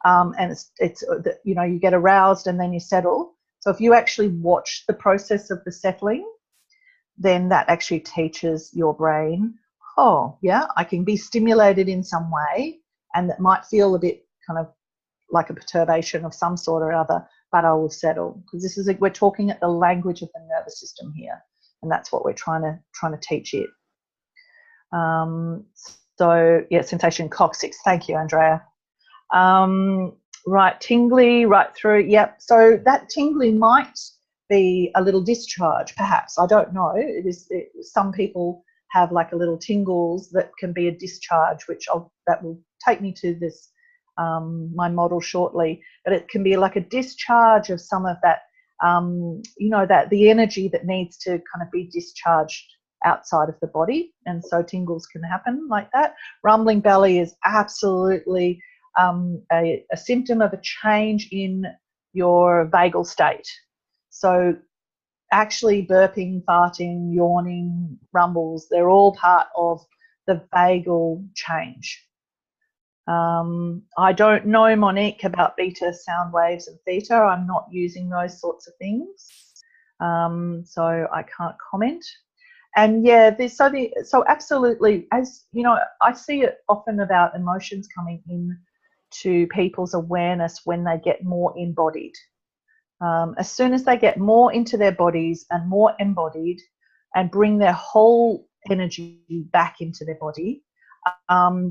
and it's you get aroused and then you settle. So if you actually watch the process of the settling, then that actually teaches your brain, oh, yeah, I can be stimulated in some way, and that might feel a bit kind of like a perturbation of some sort or other, but I will settle, because we're talking at the language of the nervous system here, and that's what we're trying to teach it. So yeah, sensation coccyx. Thank you, Andrea. Right, tingly right through. Yep. So that tingly might be a little discharge, perhaps. I don't know. Some people have like a little tingles that can be a discharge, that will take me to this my model shortly. But it can be like a discharge of some of that, that the energy that needs to kind of be discharged outside of the body, and so tingles can happen like that. Rumbling belly is absolutely a symptom of a change in your vagal state. So actually burping, farting, yawning, rumbles, they're all part of the vagal change. I don't know, Monique, about beta sound waves and theta. I'm not using those sorts of things, so I can't comment. And yeah, so absolutely, as you know, I see it often about emotions coming in to people's awareness when they get more embodied. As soon as they get more into their bodies and more embodied and bring their whole energy back into their body,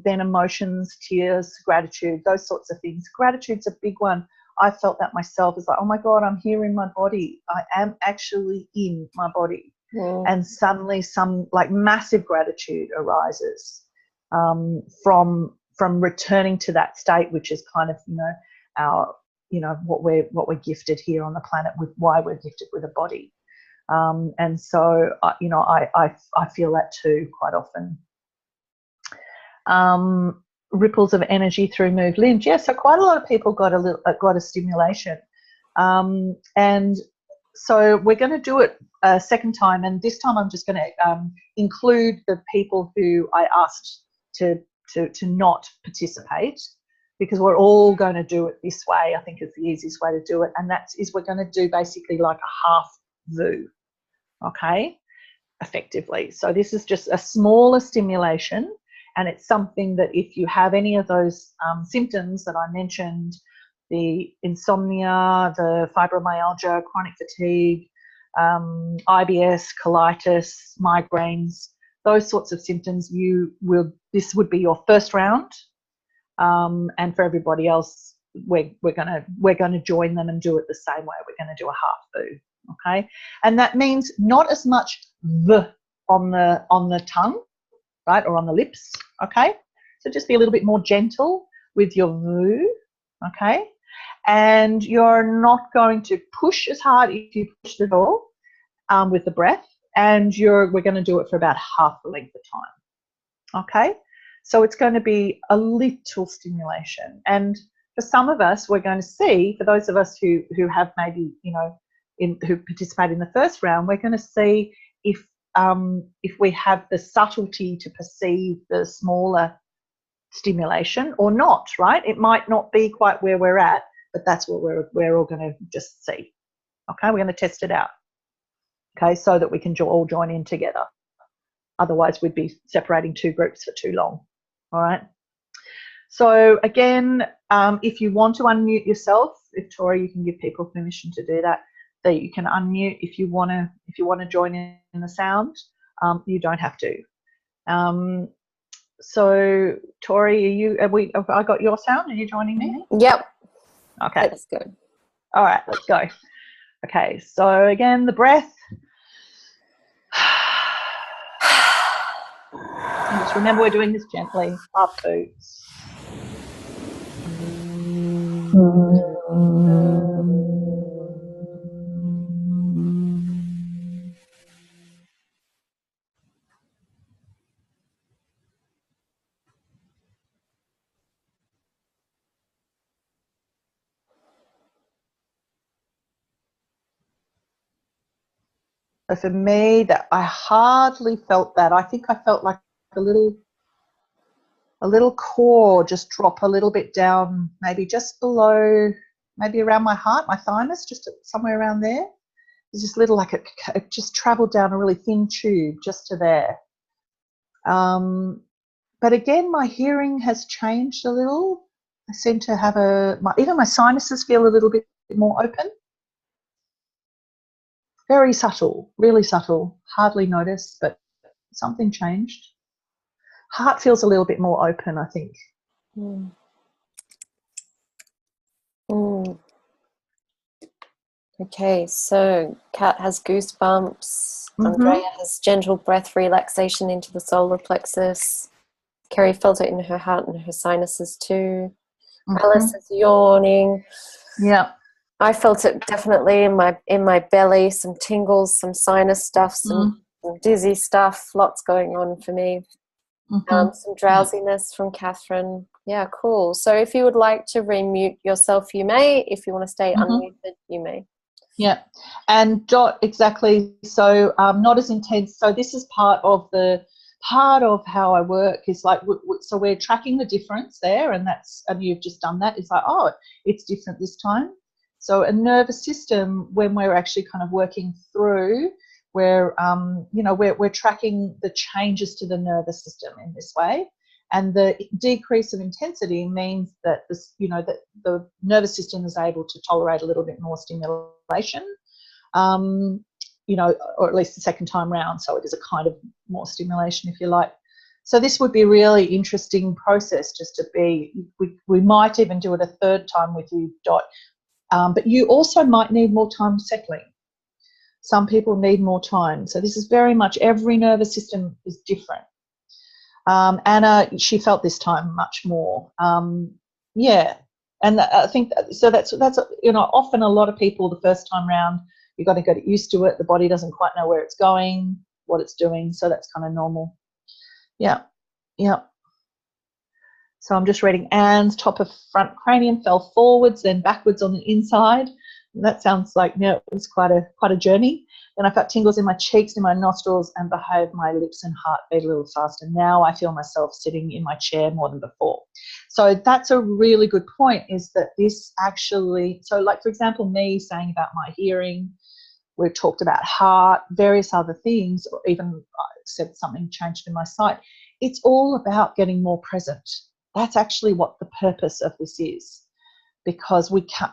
then emotions, tears, gratitude, those sorts of things. Gratitude's a big one. I felt that myself. It's like, oh my God, I'm here in my body. I am actually in my body. And suddenly some like massive gratitude arises from returning to that state, which is kind of, our, what we're gifted here on the planet, with why we're gifted with a body. And so, I feel that too quite often. Ripples of energy through moved limbs. Yeah, so quite a lot of people got a stimulation. And so we're going to do it a second time, and this time I'm just going to include the people who I asked to not participate, because we're all going to do it this way. I think it's the easiest way to do it, and we're going to do basically like a half VU, okay, effectively. So this is just a smaller stimulation, and it's something that if you have any of those symptoms that I mentioned, the insomnia, the fibromyalgia, chronic fatigue, IBS, colitis, migraines, those sorts of symptoms, this would be your first round. And for everybody else, we're gonna join them and do it the same way. We're gonna do a half VU, okay? And that means not as much V on the tongue, right, or on the lips, okay? So just be a little bit more gentle with your VU, okay? And you're not going to push as hard if you push at all with the breath, and we're going to do it for about half the length of time, okay? So it's going to be a little stimulation. And for some of us, we're going to see, for those of us who have maybe, who participate in the first round, we're going to see if we have the subtlety to perceive the smaller stimulation or not, right? It might not be quite where we're at, but that's what we're all going to just see. Okay, we're going to test it out. Okay, so that we can all join in together. Otherwise, we'd be separating two groups for too long. All right. So again, if you want to unmute yourself, Victoria, you can give people permission to do that. That you can unmute if you want to join in the sound. You don't have to. So Tori, have I got your sound? Are you joining me? Yep. Okay. That's good. All right, let's go. Okay, so again, the breath. And just remember, we're doing this gently. Half boots. So for me, that I hardly felt that. I think I felt like a little core just drop a little bit down, maybe just below, maybe around my heart, my thymus, just somewhere around there. It's just little, like it just traveled down a really thin tube just to there. But again, my hearing has changed a little. I seem to have even my sinuses feel a little bit more open. Very subtle, really subtle, hardly noticed, but something changed. Heart feels a little bit more open, I think. Mm. Okay, so Kat has goosebumps. Andrea has gentle breath relaxation into the solar plexus. Kerry felt it in her heart and her sinuses too. Alice is yawning. Yeah. I felt it definitely in my belly, some tingles, some sinus stuff, some Dizzy stuff, lots going on for me. Mm-hmm. Some Yeah. drowsiness from Catherine. Yeah, cool. So if you would like to remute yourself, you may. If you want to stay Mm-hmm. unmuted, you may. Yeah, and Dot, exactly. So not as intense. So this is part of how I work is like, so we're tracking the difference there, and you've just done that. It's like, oh, it's different this time. So a nervous system, when we're actually kind of working through, we're tracking the changes to the nervous system in this way. And the decrease of intensity means that that the nervous system is able to tolerate a little bit more stimulation, or at least the second time round. So it is a kind of more stimulation, if you like. So this would be a really interesting process just to be. We might even do it a third time with you, Dot. But you also might need more time settling. Some people need more time. So this is very much, every nervous system is different. Anna, she felt this time much more. Yeah, and I think so. That's often a lot of people the first time round, you've got to get used to it. The body doesn't quite know where it's going, what it's doing, so that's kind of normal. Yeah, yeah. So I'm just reading Anne's top of front cranium fell forwards, then backwards on the inside. And that sounds like, it was quite a journey. Then I felt tingles in my cheeks, in my nostrils, and behaved my lips and heart beat a little faster. Now I feel myself sitting in my chair more than before. So that's a really good point, is that this actually, so like, for example, me saying about my hearing, we've talked about heart, various other things, or even I said something changed in my sight. It's all about getting more present. That's actually what the purpose of this is, because we can't,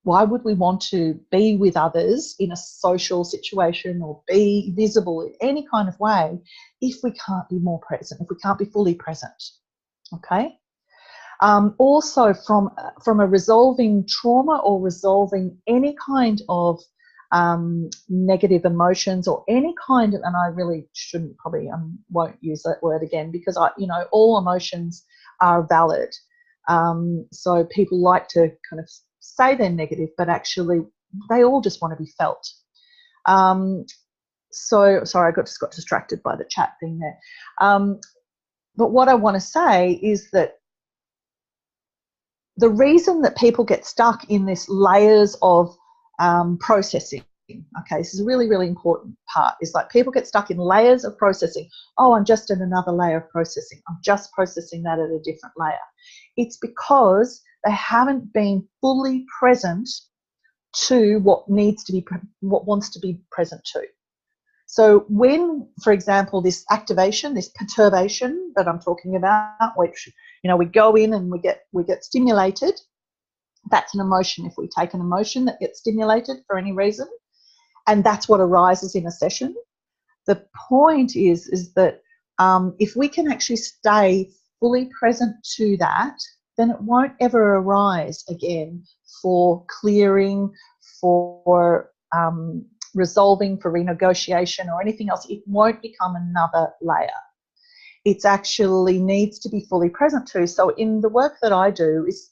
why would we want to be with others in a social situation or be visible in any kind of way if we can't be more present, if we can't be fully present? Okay. Also, from a resolving trauma or resolving any kind of negative emotions or any kind of, and I really shouldn't probably won't use that word again, because all emotions are valid. So people like to kind of say they're negative, but actually they all just want to be felt. So sorry, just got distracted by the chat thing there. But what I want to say is that the reason that people get stuck in this layers of processing, okay, this is a really, really important part, is like people get stuck in layers of processing. Oh, I'm just in another layer of processing. I'm just processing that at a different layer. It's because they haven't been fully present to what wants to be present to. So when, for example, this activation, this perturbation that I'm talking about, which, we go in and we get stimulated, that's an emotion. If we take an emotion that gets stimulated for any reason, and that's what arises in a session, the point is that if we can actually stay fully present to that, then it won't ever arise again for clearing, for resolving, for renegotiation or anything else. It won't become another layer. It actually needs to be fully present to. So in the work that I do, is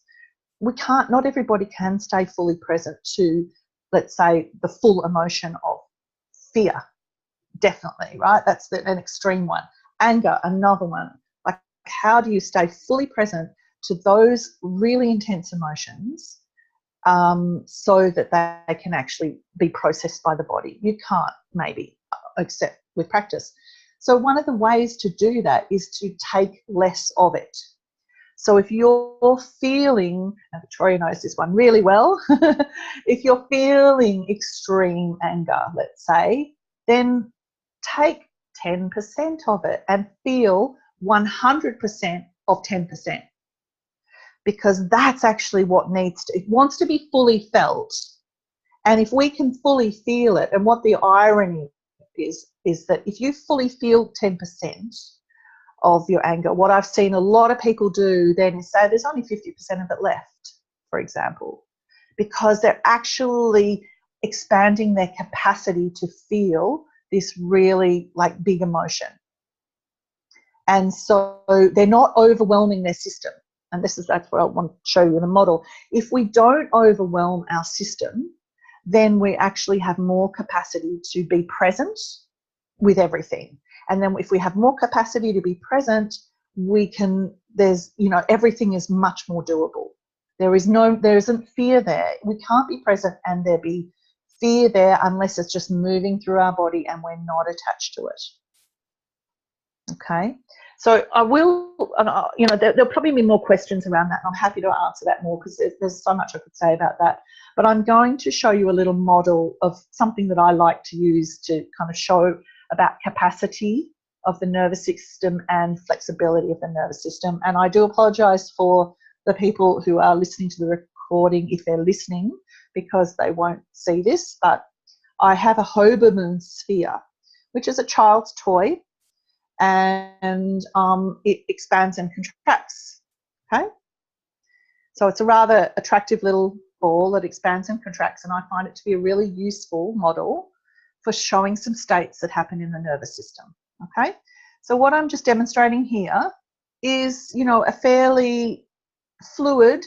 not everybody can stay fully present to, let's say, the full emotion of fear. Definitely, right? That's an extreme one. Anger, another one. Like, how do you stay fully present to those really intense emotions so that they can actually be processed by the body? You can't, maybe, except with practice. So one of the ways to do that is to take less of it. So if you're feeling, and Victoria knows this one really well, if you're feeling extreme anger, let's say, then take 10% of it and feel 100% of 10%. Because that's actually what it wants to be fully felt. And if we can fully feel it, and what the irony is that if you fully feel 10% of your anger, what I've seen a lot of people do then is say there's only 50% of it left, for example, because they're actually expanding their capacity to feel this really like big emotion. And so they're not overwhelming their system. And that's what I want to show you in a model. If we don't overwhelm our system, then we actually have more capacity to be present with everything. And then if we have more capacity to be present, we can, there's, you know, everything is much more doable. There isn't fear there. We can't be present and there be fear there unless it's just moving through our body and we're not attached to it. Okay, so I will, you know, there'll probably be more questions around that, and I'm happy to answer that more because there's so much I could say about that. But I'm going to show you a little model of something that I like to use to kind of show about capacity of the nervous system and flexibility of the nervous system. And I do apologise for the people who are listening to the recording if they're listening, because they won't see this, but I have a Hoberman sphere, which is a child's toy, and it expands and contracts. Okay, so it's a rather attractive little ball that expands and contracts, and I find it to be a really useful model for showing some states that happen in the nervous system. Okay, so what I'm just demonstrating here is, you know, a fairly fluid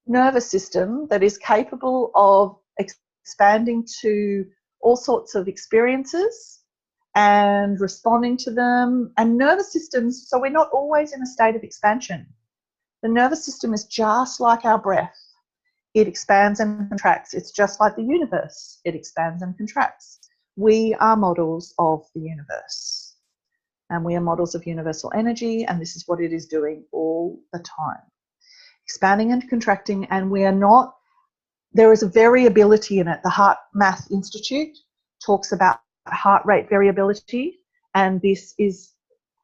nervous system that is capable of expanding to all sorts of experiences and responding to them. And nervous systems, so we're not always in a state of expansion. The nervous system is just like our breath. It expands and contracts. It's just like the universe. It expands and contracts. We are models of the universe, and we are models of universal energy, and this is what it is doing all the time. Expanding and contracting, and we are not, there is a variability in it. The Heart Math Institute talks about heart rate variability, and this is,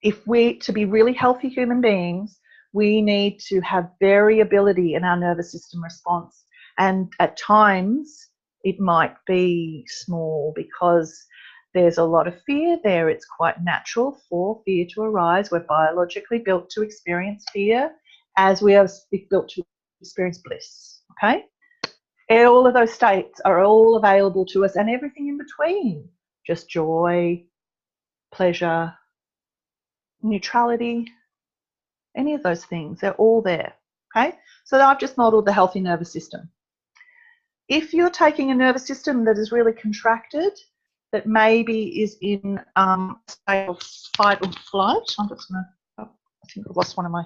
if we're to be really healthy human beings, we need to have variability in our nervous system response. And at times it might be small because there's a lot of fear there. It's quite natural for fear to arise. We're biologically built to experience fear, as we are built to experience bliss. Okay, all of those states are all available to us, and everything in between, just joy, pleasure, neutrality, any of those things, they're all there. Okay, so I've just modeled the healthy nervous system. If you're taking a nervous system that is really contracted, that maybe is in a state of fight or flight, I'm just going to, I think I've lost one of my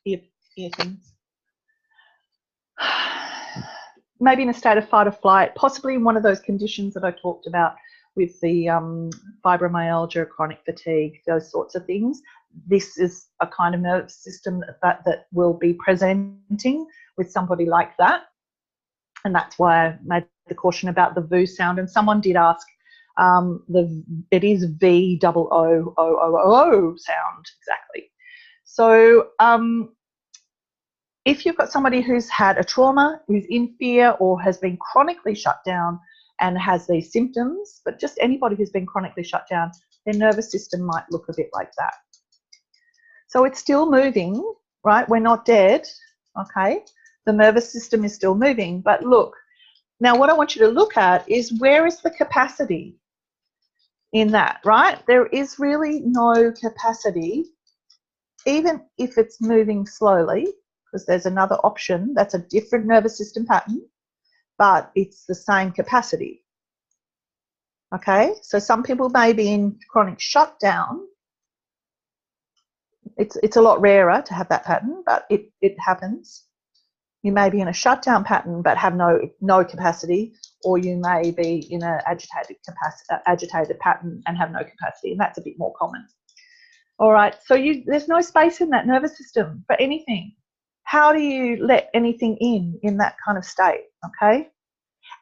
ear things. Maybe in a state of fight or flight, possibly in one of those conditions that I talked about with the fibromyalgia, chronic fatigue, those sorts of things. This is a kind of nervous system that will be presenting with somebody like that. And that's why I made the caution about the VOO sound. And someone did ask, it is VOOOOO sound, exactly. So if you've got somebody who's had a trauma, who's in fear, or has been chronically shut down and has these symptoms, but just anybody who's been chronically shut down, their nervous system might look a bit like that. So it's still moving, right? We're not dead, okay? The nervous system is still moving. But look, now what I want you to look at is, where is the capacity in that, right? There is really no capacity, even if it's moving slowly, because there's another option that's a different nervous system pattern, but it's the same capacity. Okay, so some people may be in chronic shutdown. It's a lot rarer to have that pattern, but it happens. You may be in a shutdown pattern but have no capacity, or you may be in an agitated pattern and have no capacity, and that's a bit more common. All right, so there's no space in that nervous system for anything. How do you let anything in that kind of state? Okay,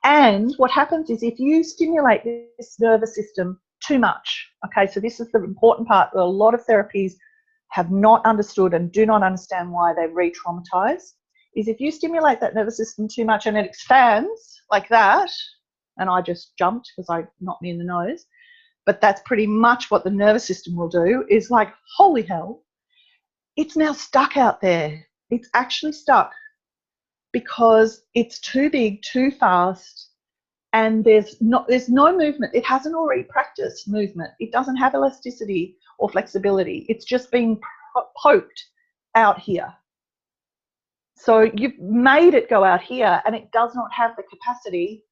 and what happens is, if you stimulate this nervous system too much, okay, so this is the important part that a lot of therapies have not understood and do not understand why they re-traumatize, is if you stimulate that nervous system too much and it expands like that, and I just jumped because I knocked me in the nose, but that's pretty much what the nervous system will do, is like, holy hell, it's now stuck out there. It's actually stuck because it's too big, too fast, and there's no movement. It hasn't already practiced movement. It doesn't have elasticity or flexibility. It's just being poked out here. So you've made it go out here, and it does not have the capacity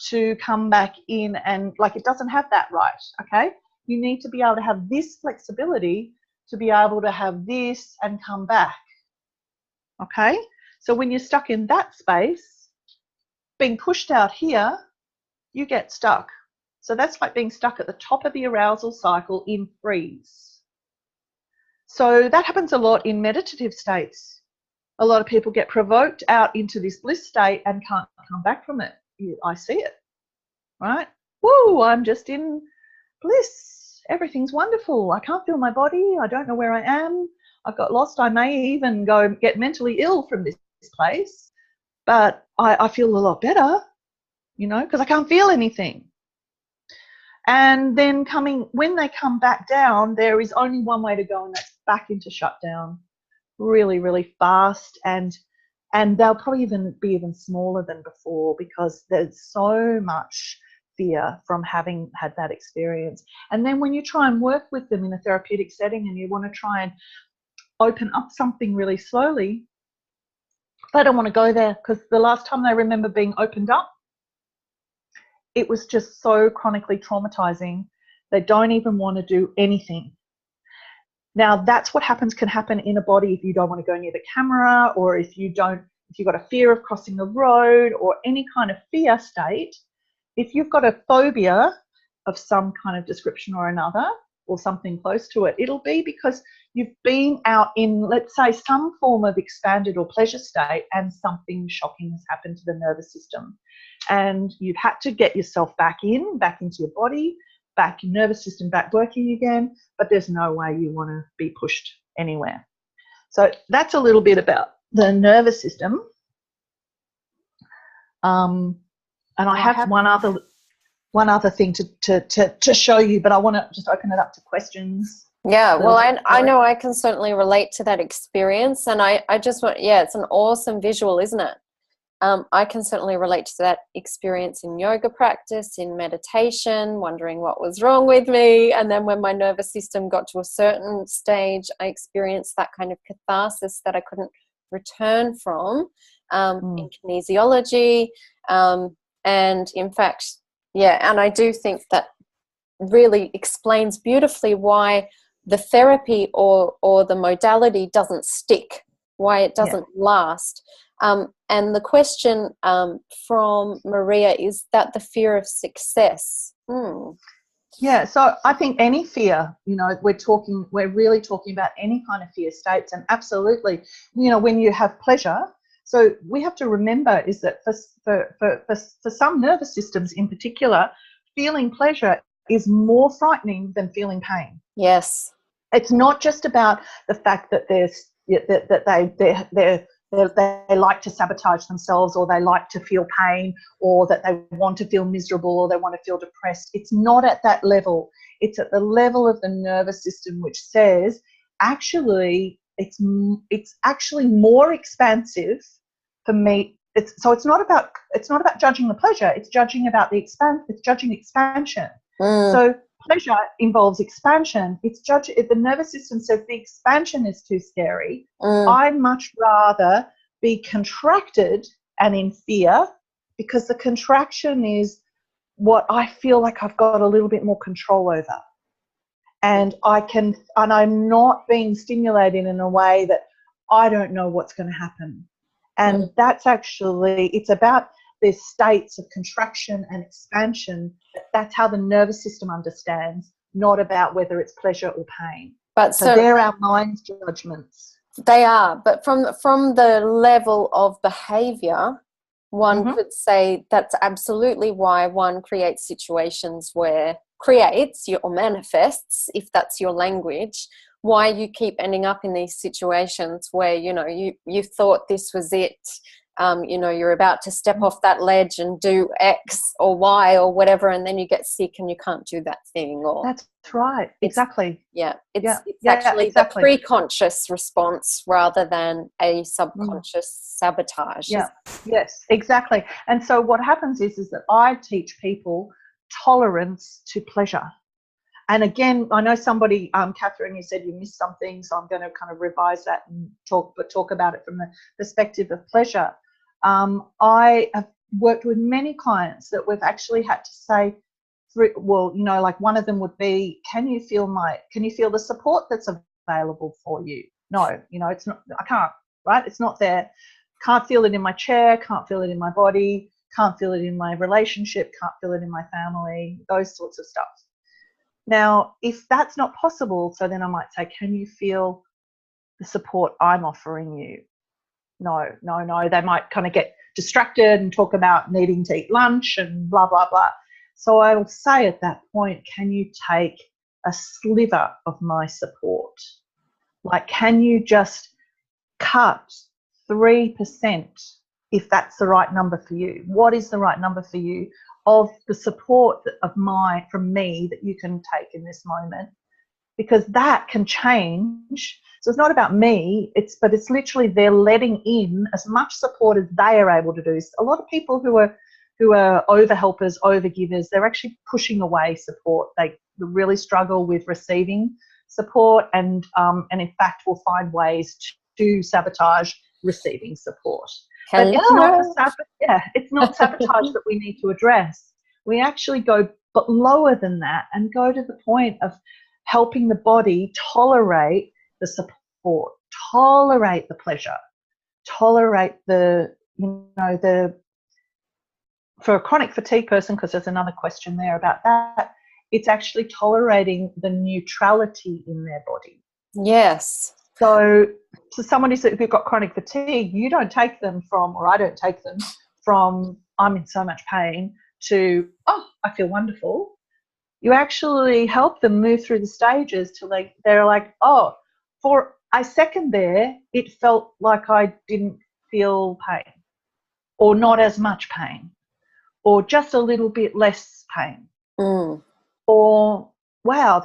to come back in, and like, it doesn't have that right, okay? You need to be able to have this flexibility to be able to have this and come back. Okay? So when you're stuck in that space, being pushed out here, you get stuck. So that's like being stuck at the top of the arousal cycle in freeze. So that happens a lot in meditative states. A lot of people get provoked out into this bliss state and can't come back from it. I see it, right? Woo, I'm just in bliss. Everything's wonderful. I can't feel my body. I don't know where I am. I've got lost. I may even go get mentally ill from this place, but I feel a lot better, you know, because I can't feel anything. And then when they come back down, there is only one way to go, and that's back into shutdown really, really fast. And they'll probably be even smaller than before, because there's so much fear from having had that experience. And then when you try and work with them in a therapeutic setting and you want to try and open up something really slowly, they don't want to go there, because the last time they remember being opened up, it was just so chronically traumatizing. They don't even want to do anything. Now, that's what can happen in a body if you don't want to go near the camera, or if you've got a fear of crossing the road, or any kind of fear state. If you've got a phobia of some kind of description or another, or something close to it, it'll be because you've been out in, let's say, some form of expanded or pleasure state, and something shocking has happened to the nervous system. And you've had to get yourself back into your body, back your nervous system, back working again, but there's no way you want to be pushed anywhere. So that's a little bit about the nervous system. And I have one other thing to show you, but I want to just open it up to questions. Yeah, well, I know I can certainly relate to that experience, and I just want, it's an awesome visual, isn't it? I can certainly relate to that experience in yoga practice, in meditation, wondering what was wrong with me. And then when my nervous system got to a certain stage, I experienced that kind of catharsis that I couldn't return from in kinesiology. And in fact, and I do think that really explains beautifully why the therapy or the modality doesn't stick, why it doesn't last. And the question from Maria is that the fear of success. Yeah, so I think any fear, you know, we're really talking about any kind of fear states, and absolutely, you know, when you have pleasure. So we have to remember is that for some nervous systems in particular, feeling pleasure is more frightening than feeling pain. Yes, it's not just about the fact that they like to sabotage themselves, or they like to feel pain, or that they want to feel miserable, or they want to feel depressed. It's not at that level. It's at the level of the nervous system, which says actually it's actually more expansive for me. So it's not about judging the pleasure. It's judging expansion. So pleasure involves expansion. If the nervous system says the expansion is too scary, I'd much rather be contracted and in fear, because the contraction is what I feel like I've got a little bit more control over. And I'm not being stimulated in a way that I don't know what's going to happen. And that's actually, it's about the states of contraction and expansion. That's how the nervous system understands, not about whether it's pleasure or pain. But so they're our mind's judgments. They are, but from the level of behavior, one could say that's absolutely why one creates situations or manifests, if that's your language, why you keep ending up in these situations where, you know, you thought this was it. You know, you're about to step off that ledge and do X or Y or whatever, and then you get sick and you can't do that thing. Or that's right, exactly. It's actually the pre-conscious response rather than a subconscious sabotage. Yes, exactly. And so what happens is that I teach people tolerance to pleasure. And again, I know somebody, Catherine, you said you missed something, so I'm going to kind of revise that and talk about it from the perspective of pleasure. I have worked with many clients that we've actually had to say, well, you know, like one of them would be, can you feel the support that's available for you? No, you know, it's not, I can't, right? It's not there. Can't feel it in my chair, can't feel it in my body, can't feel it in my relationship, can't feel it in my family, those sorts of stuff. Now, if that's not possible, so then I might say, can you feel the support I'm offering you? No. They might kind of get distracted and talk about needing to eat lunch and blah, blah, blah. So I will say at that point, can you take a sliver of my support? Like, can you just cut 3%, if that's the right number for you? What is the right number for you of the support from me that you can take in this moment? Because that can change. So it's not about me, but it's literally they're letting in as much support as they are able to do. So a lot of people who are over helpers, over givers, they're actually pushing away support. They really struggle with receiving support, and in fact will find ways to sabotage receiving support. Hello. But it's not sabotage that we need to address. We actually go lower than that and go to the point of helping the body tolerate the support, tolerate the pleasure, tolerate for a chronic fatigue person, because there's another question there about that, it's actually tolerating the neutrality in their body. Yes. So somebody who's got chronic fatigue, you don't take them from, or I don't take them from, I'm in so much pain, to, oh, I feel wonderful. You actually help them move through the stages till they're like, oh, for a second there, it felt like I didn't feel pain, or not as much pain, or just a little bit less pain, or wow,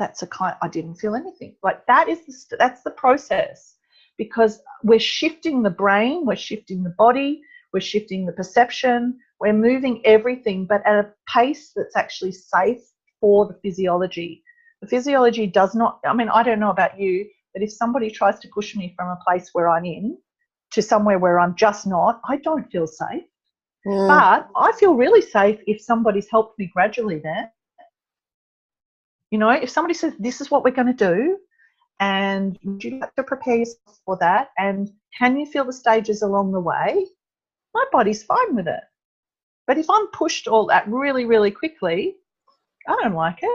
I didn't feel anything. Like that's the process, because we're shifting the brain, we're shifting the body, we're shifting the perception, we're moving everything, but at a pace that's actually safe for the physiology. The physiology does not, I mean, I don't know about you, but if somebody tries to push me from a place where I'm in to somewhere where I'm just not, I don't feel safe. But I feel really safe if somebody's helped me gradually there. You know, if somebody says, this is what we're going to do, and would you like to prepare yourself for that, and can you feel the stages along the way, my body's fine with it. But if I'm pushed all that really, really quickly, I don't like it.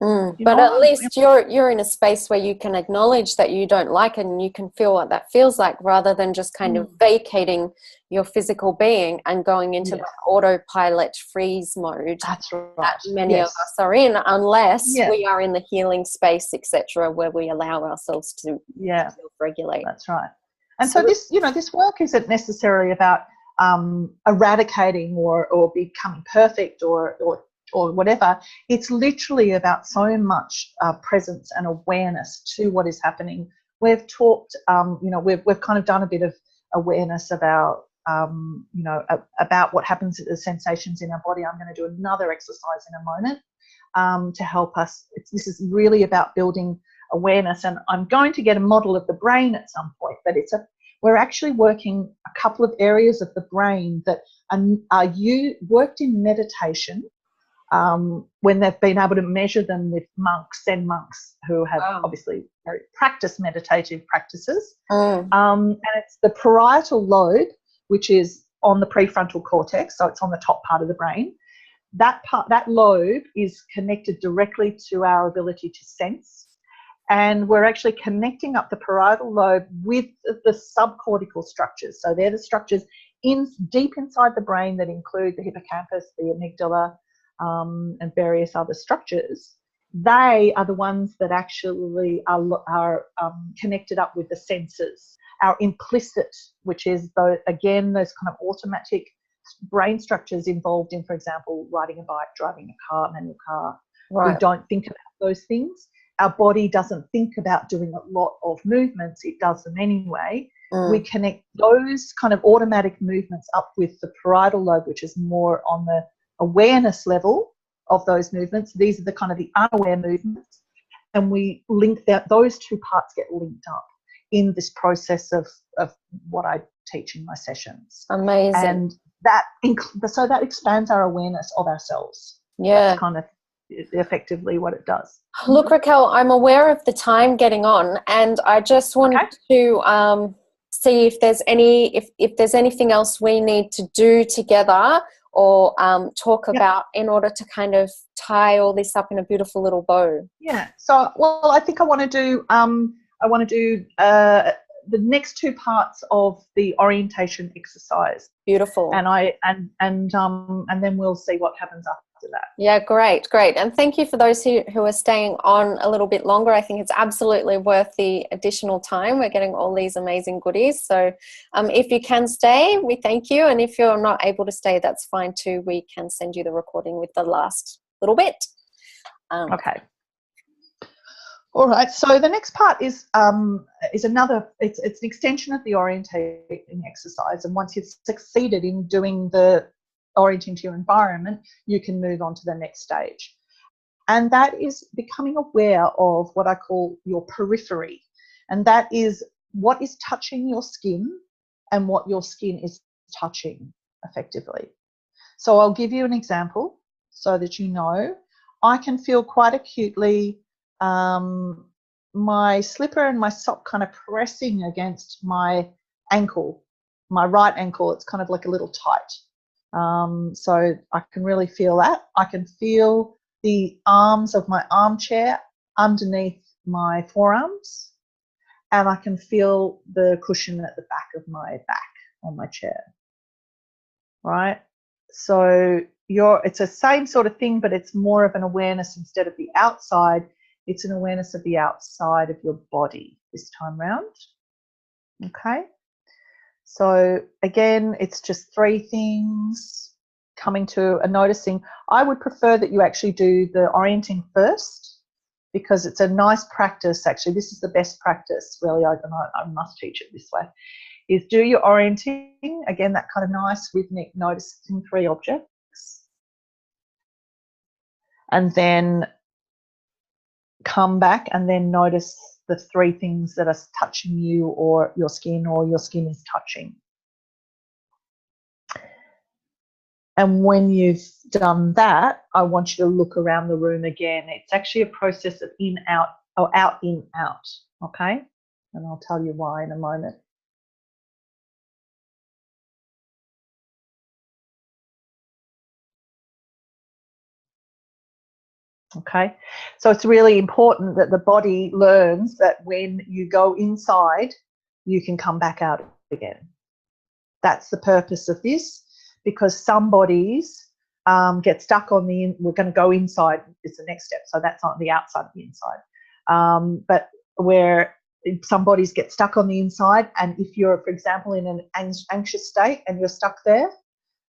But at least you're in a space where you can acknowledge that you don't like it, and you can feel what that feels like, rather than just kind of vacating your physical being and going into the autopilot freeze mode. That's right. That many of us are in, unless we are in the healing space, etc., where we allow ourselves to self-regulate. That's right. And so this work isn't necessarily about eradicating or becoming perfect or whatever. It's literally about so much presence and awareness to what is happening. We've talked, we've kind of done a bit of awareness about, about what happens at the sensations in our body. I'm going to do another exercise in a moment to help us. This is really about building awareness, and I'm going to get a model of the brain at some point, but we're actually working a couple of areas of the brain that are worked in meditation, when they've been able to measure them with Zen monks who have obviously practiced meditative practices. And it's the parietal lobe, which is on the prefrontal cortex, so it's on the top part of the brain. That lobe is connected directly to our ability to sense. And we're actually connecting up the parietal lobe with the subcortical structures. So they're the structures deep inside the brain that include the hippocampus, the amygdala, and various other structures. They are the ones that actually are connected up with the senses. Our implicit, which is, those kind of automatic brain structures involved in, for example, riding a bike, driving a car, manual car. Right. We don't think about those things. Our body doesn't think about doing a lot of movements. It does them anyway. We connect those kind of automatic movements up with the parietal lobe, which is more on the awareness level of those movements. These are the kind of the unaware movements, and we link that. Those two parts get linked up in this process of what I teach in my sessions. Amazing. And that expands our awareness of ourselves. Yeah. That's kind of effectively what it does. Look, Raquel, I'm aware of the time getting on, and I just wanted to see if there's if there's anything else we need to do together or talk about in order to kind of tie all this up in a beautiful little bow. Yeah. So, well, I think I want to do the next two parts of the orientation exercise. Beautiful. And then we'll see what happens after that. Yeah, great. And thank you for those who are staying on a little bit longer. I think it's absolutely worth the additional time. We're getting all these amazing goodies. So if you can stay, we thank you. And if you're not able to stay, that's fine too. We can send you the recording with the last little bit. Okay. All right. So the next part is another. It's an extension of the orientating exercise, and once you've succeeded in doing the orienting to your environment, you can move on to the next stage, and that is becoming aware of what I call your periphery, and that is what is touching your skin and what your skin is touching effectively. So I'll give you an example so that you know. I can feel quite acutely my slipper and my sock kind of pressing against my ankle, my right ankle. It's kind of like a little tight. So I can really feel that. I can feel the arms of my armchair underneath my forearms, and I can feel the cushion at the back of my back on my chair. Right? So it's the same sort of thing, but it's more of an awareness instead of the outside. It's an awareness of the outside of your body this time round. Okay. So again, it's just three things coming to a noticing. I would prefer that you actually do the orienting first, because it's a nice practice. Actually, this is the best practice, really. I must teach it this way. Is do your orienting, again, that kind of nice rhythmic noticing three objects, and then come back and then notice the three things that are touching you or your skin is touching. And when you've done that, I want you to look around the room again. It's actually a process of in, out, or out, in, out, okay? And I'll tell you why in a moment. Okay, so it's really important that the body learns that when you go inside, you can come back out again. That's the purpose of this, because some bodies get stuck on we're going to go inside is the next step. So that's not the outside, the inside. But where some bodies get stuck on the inside, and if you're, for example, in an anxious state and you're stuck there,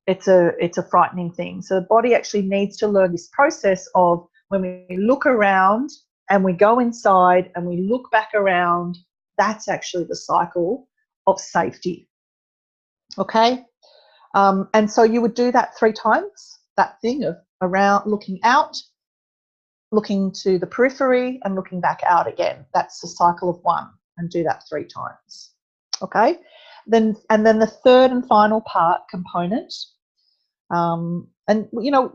it's a frightening thing. So the body actually needs to learn this process of when we look around and we go inside and we look back around, that's actually the cycle of safety. Okay? And so you would do that 3 times, that thing of around, looking out, looking to the periphery, and looking back out again. That's the cycle of 1, and do that 3 times. Okay? And then the third and final component, and you know,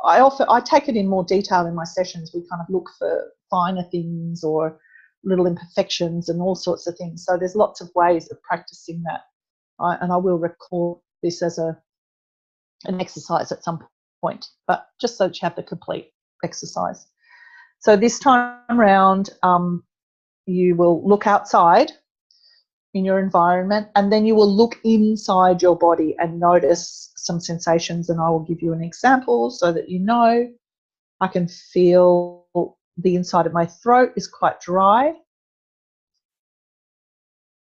I take it in more detail in my sessions. We kind of look for finer things or little imperfections and all sorts of things. So there's lots of ways of practicing that, and I will record this as an exercise at some point, but just so that you have the complete exercise. So this time around, you will look outside in your environment, and then you will look inside your body and notice some sensations, and I will give you an example so that you know. I can feel the inside of my throat is quite dry. I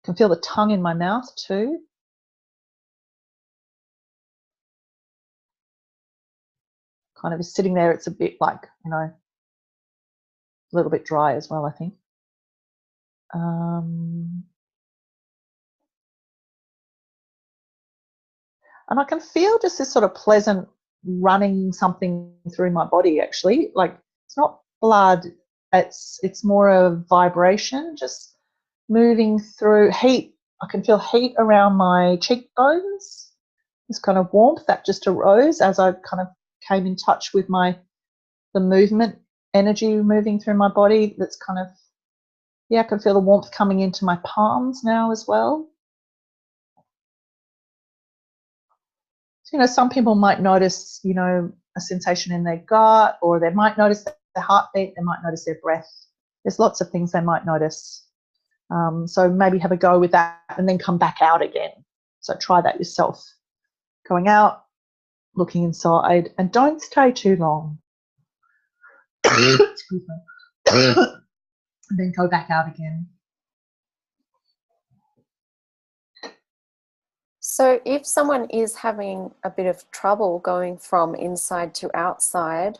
can feel the tongue in my mouth too. Kind of is sitting there, it's a bit like, you know, a little bit dry as well, I think. And I can feel just this sort of pleasant running something through my body, actually. Like, it's not blood, it's more a vibration, just moving through heat. I can feel heat around my cheekbones, this kind of warmth that just arose as I kind of came in touch with my the movement, energy moving through my body. That's kind of, I can feel the warmth coming into my palms now as well. So, some people might notice, a sensation in their gut, or they might notice their heartbeat, they might notice their breath. There's lots of things they might notice. So maybe have a go with that and then come back out again. So try that yourself. Going out, looking inside, and don't stay too long. Excuse me. And then go back out again. So if someone is having a bit of trouble going from inside to outside,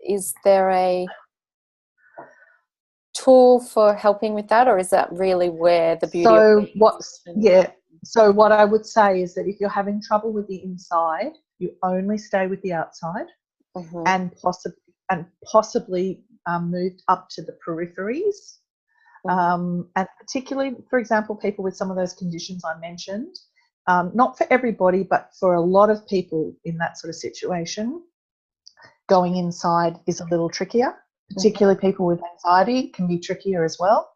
is there a tool for helping with that, or is that really where the beauty of So what I would say is that if you're having trouble with the inside, you only stay with the outside, and possibly moved up to the peripheries. And particularly, for example, people with some of those conditions I mentioned, not for everybody, but for a lot of people in that sort of situation, going inside is a little trickier. Particularly people with anxiety can be trickier as well.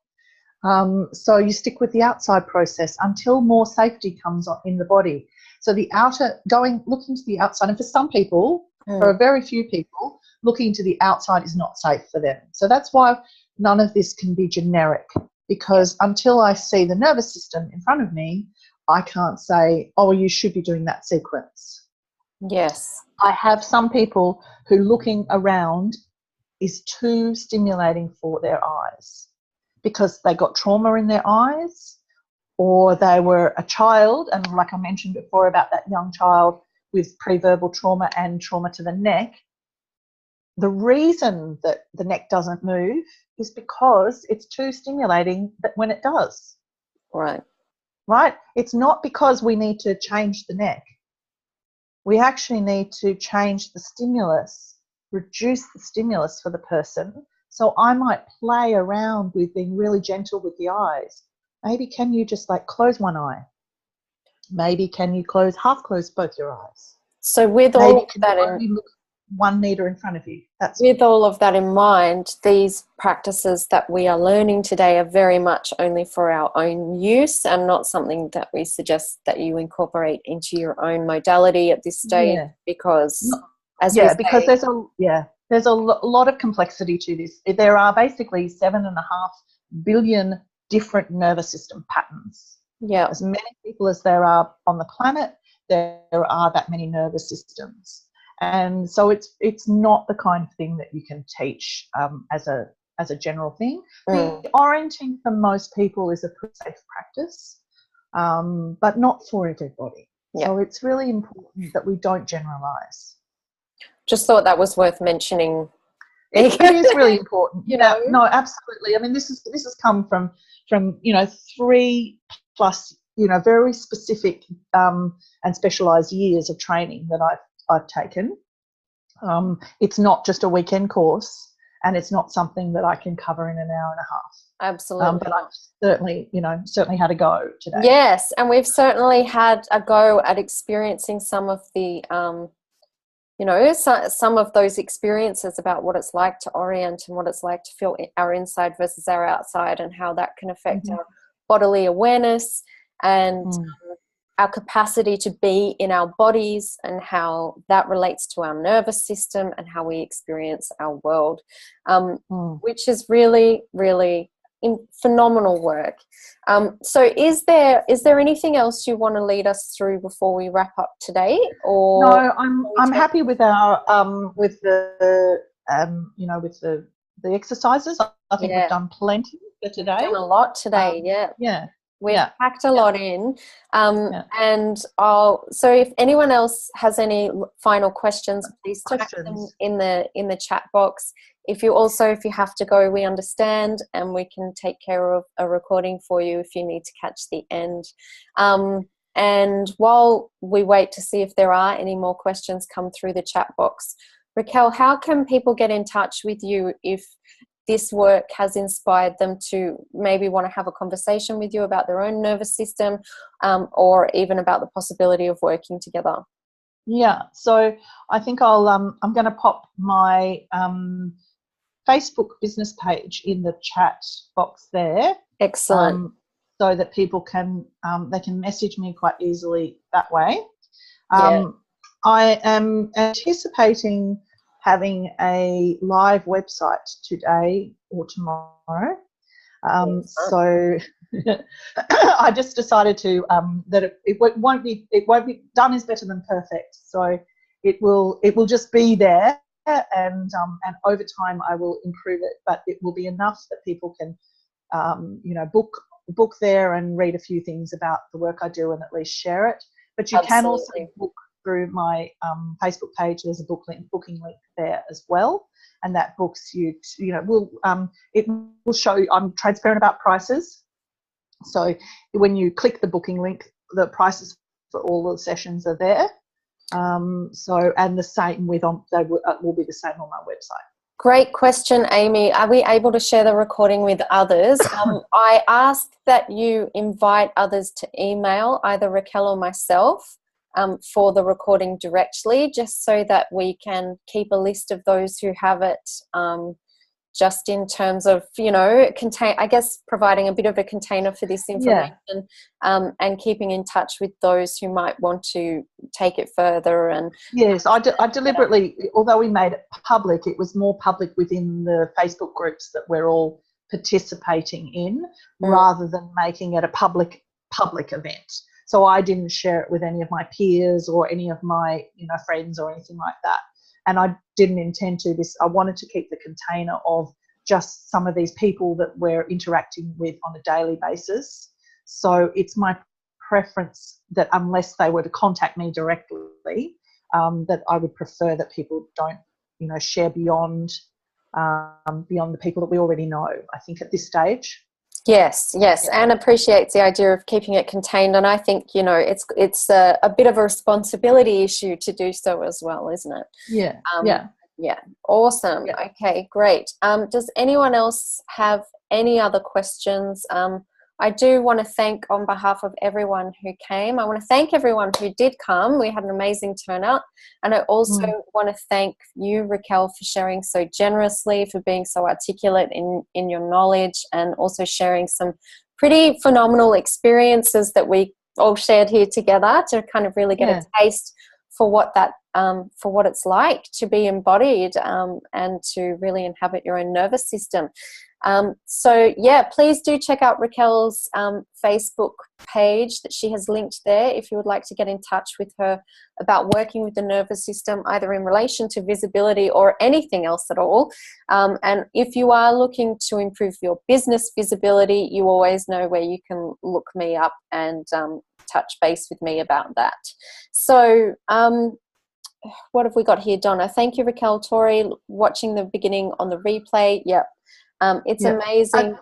So you stick with the outside process until more safety comes in the body. So the looking to the outside, and for some people, for a very few people, looking to the outside is not safe for them. So that's why none of this can be generic, because until I see the nervous system in front of me, I can't say, oh, you should be doing that sequence. Yes. I have some people who looking around is too stimulating for their eyes because they got trauma in their eyes, or they were a child, and like I mentioned before about that young child with pre-verbal trauma and trauma to the neck. The reason that the neck doesn't move is because it's too stimulating when it does. Right? It's not because we need to change the neck. We actually need to change the stimulus, reduce the stimulus for the person. So I might play around with being really gentle with the eyes. Maybe can you just close one eye? Maybe can you half close both your eyes? So with all of that, only look 1 meter in front of you. With all of that in mind, these practices that we are learning today are very much only for our own use and not something that we suggest that you incorporate into your own modality at this stage, because because there's a lot of complexity to this. There are basically 7.5 billion different nervous system patterns. Yeah. As many people as there are on the planet, there are that many nervous systems. And so it's not the kind of thing that you can teach as a general thing. The orienting for most people is a pretty safe practice, but not for everybody. Yeah. So it's really important that we don't generalize. Just thought that was worth mentioning. It is really important. No, absolutely. I mean, this has come from 3+ very specific and specialised years of training that I've taken. It's not just a weekend course, and it's not something that I can cover in an hour and a half. Absolutely. But I've certainly had a go today. Yes, and we've certainly had a go at experiencing some of the some of those experiences about what it's like to orient and what it's like to feel our inside versus our outside, and how that can affect our bodily awareness and our capacity to be in our bodies, and how that relates to our nervous system and how we experience our world, which is really, really phenomenal work. So is there anything else you want to lead us through before we wrap up today? Or no, I'm happy with our with the exercises. I think we've done plenty for today. We've done a lot today. We've packed a lot in. And so if anyone else has any final questions, please type them in the chat box. If you have to go, we understand, and we can take care of a recording for you if you need to catch the end. And while we wait to see if there are any more questions come through the chat box, Raquel, how can people get in touch with you if this work has inspired them to maybe want to have a conversation with you about their own nervous system, or even about the possibility of working together? Yeah. So I think I'm going to pop my Facebook business page in the chat box there, Excellent. so that people can they can message me quite easily that way. Yeah. I am anticipating having a live website today or tomorrow. Excellent. So I just decided to that it won't be done is better than perfect. So it will just be there, and over time I will improve it, but it will be enough that people can book there and read a few things about the work I do and at least share it. But you can also Absolutely. book through my Facebook page. There's a booking link there as well, and that books you. It will show you. I'm transparent about prices, so when you click the booking link, the prices for all the sessions are there. And the same they will be the same on my website. Great question, Amy. Are we able to share the recording with others? I ask that you invite others to email either Raquel or myself for the recording directly, just so that we can keep a list of those who have it, just in terms of, providing a bit of a container for this information, and keeping in touch with those who might want to take it further. And yes, I deliberately, although we made it public, it was more public within the Facebook groups that we're all participating in, rather than making it a public event. So I didn't share it with any of my peers or any of my friends or anything like that. And I didn't intend to. I wanted to keep the container of just some of these people that we're interacting with on a daily basis. So it's my preference that unless they were to contact me directly, that I would prefer that people don't, share beyond the people that we already know, I think, at this stage. Yes, Anne appreciates the idea of keeping it contained, and I think it's a bit of a responsibility issue to do so as well, isn't it? Yeah. Awesome. Yeah. Okay, great. Does anyone else have any other questions? I do want to thank, on behalf of everyone who came, I want to thank everyone who did come. We had an amazing turnout. And I also want to thank you, Raquel, for sharing so generously, for being so articulate in your knowledge, and also sharing some pretty phenomenal experiences that we all shared here together to kind of really get a taste for what it's like to be embodied, and to really inhabit your own nervous system. Please do check out Raquel's Facebook page that she has linked there if you would like to get in touch with her about working with the nervous system, either in relation to visibility or anything else at all. And if you are looking to improve your business visibility, you always know where you can look me up and touch base with me about that. So what have we got here, Donna? Thank you, Raquel. Tori, watching the beginning on the replay. Yep. It's amazing.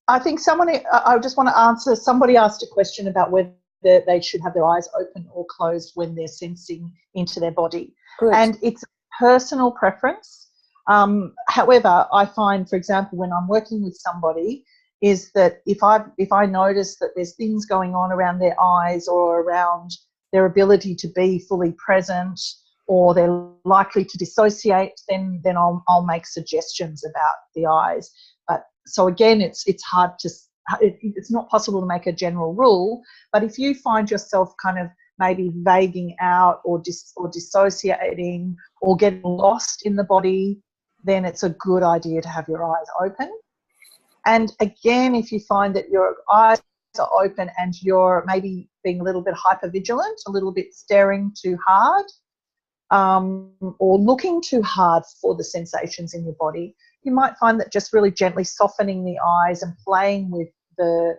I think I just want to answer, somebody asked a question about whether they should have their eyes open or closed when they're sensing into their body. Good. And it's personal preference. However, I find, for example, when I'm working with somebody, is that if I notice that there's things going on around their eyes or around their ability to be fully present, or they're likely to dissociate, then I'll make suggestions about the eyes. But so again, it's hard to, it's not possible to make a general rule. But if you find yourself kind of maybe vaguing out or dissociating or getting lost in the body, then it's a good idea to have your eyes open. And again, if you find that your eyes are open and you're maybe being a little bit hypervigilant, a little bit staring too hard, or looking too hard for the sensations in your body, you might find that just really gently softening the eyes and playing with the,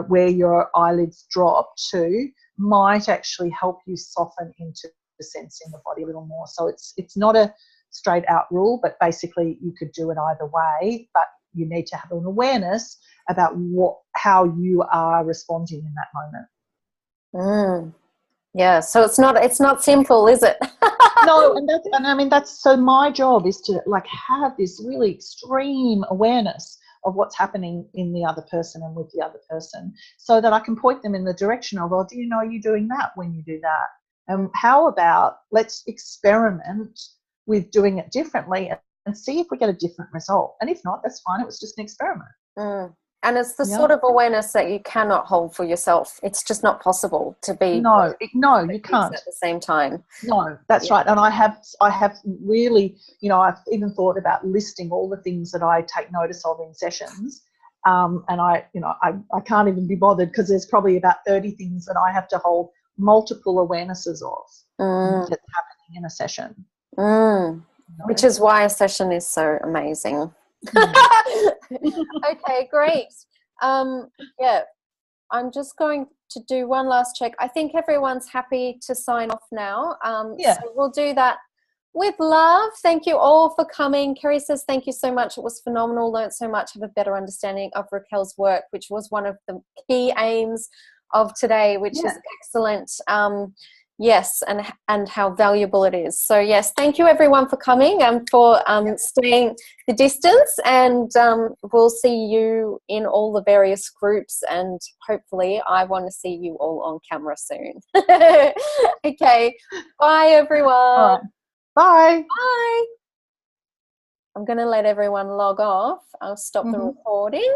where your eyelids drop to, might actually help you soften into the sense in the body a little more. So it's not a straight out rule, but basically you could do it either way, but you need to have an awareness about how you are responding in that moment. Yeah, so it's not simple, is it? No, that's so my job is to have this really extreme awareness of what's happening in the other person and with the other person, so that I can point them in the direction of, well, do you know you're doing that when you do that? How about let's experiment with doing it differently and see if we get a different result. And if not, that's fine. It was just an experiment. And it's the sort of awareness that you cannot hold for yourself. It's just not possible to be no, you can't at the same time. No, that's right. And I have really, I've even thought about listing all the things that I take notice of in sessions. And I can't even be bothered because there's probably about 30 things that I have to hold multiple awarenesses of that's happening in a session. Which is why a session is so amazing. Okay, great. I'm just going to do one last check. I think everyone's happy to sign off now. So we'll do that with love. Thank you all for coming. Kerry says thank you so much. It was phenomenal. Learned so much, have a better understanding of Raquel's work, which was one of the key aims of today, which is excellent. Yes, and how valuable it is. So yes, thank you everyone for coming and for staying the distance, and we'll see you in all the various groups, and hopefully I want to see you all on camera soon. Okay, bye everyone. Bye. Bye. I'm going to let everyone log off. I'll stop the recording.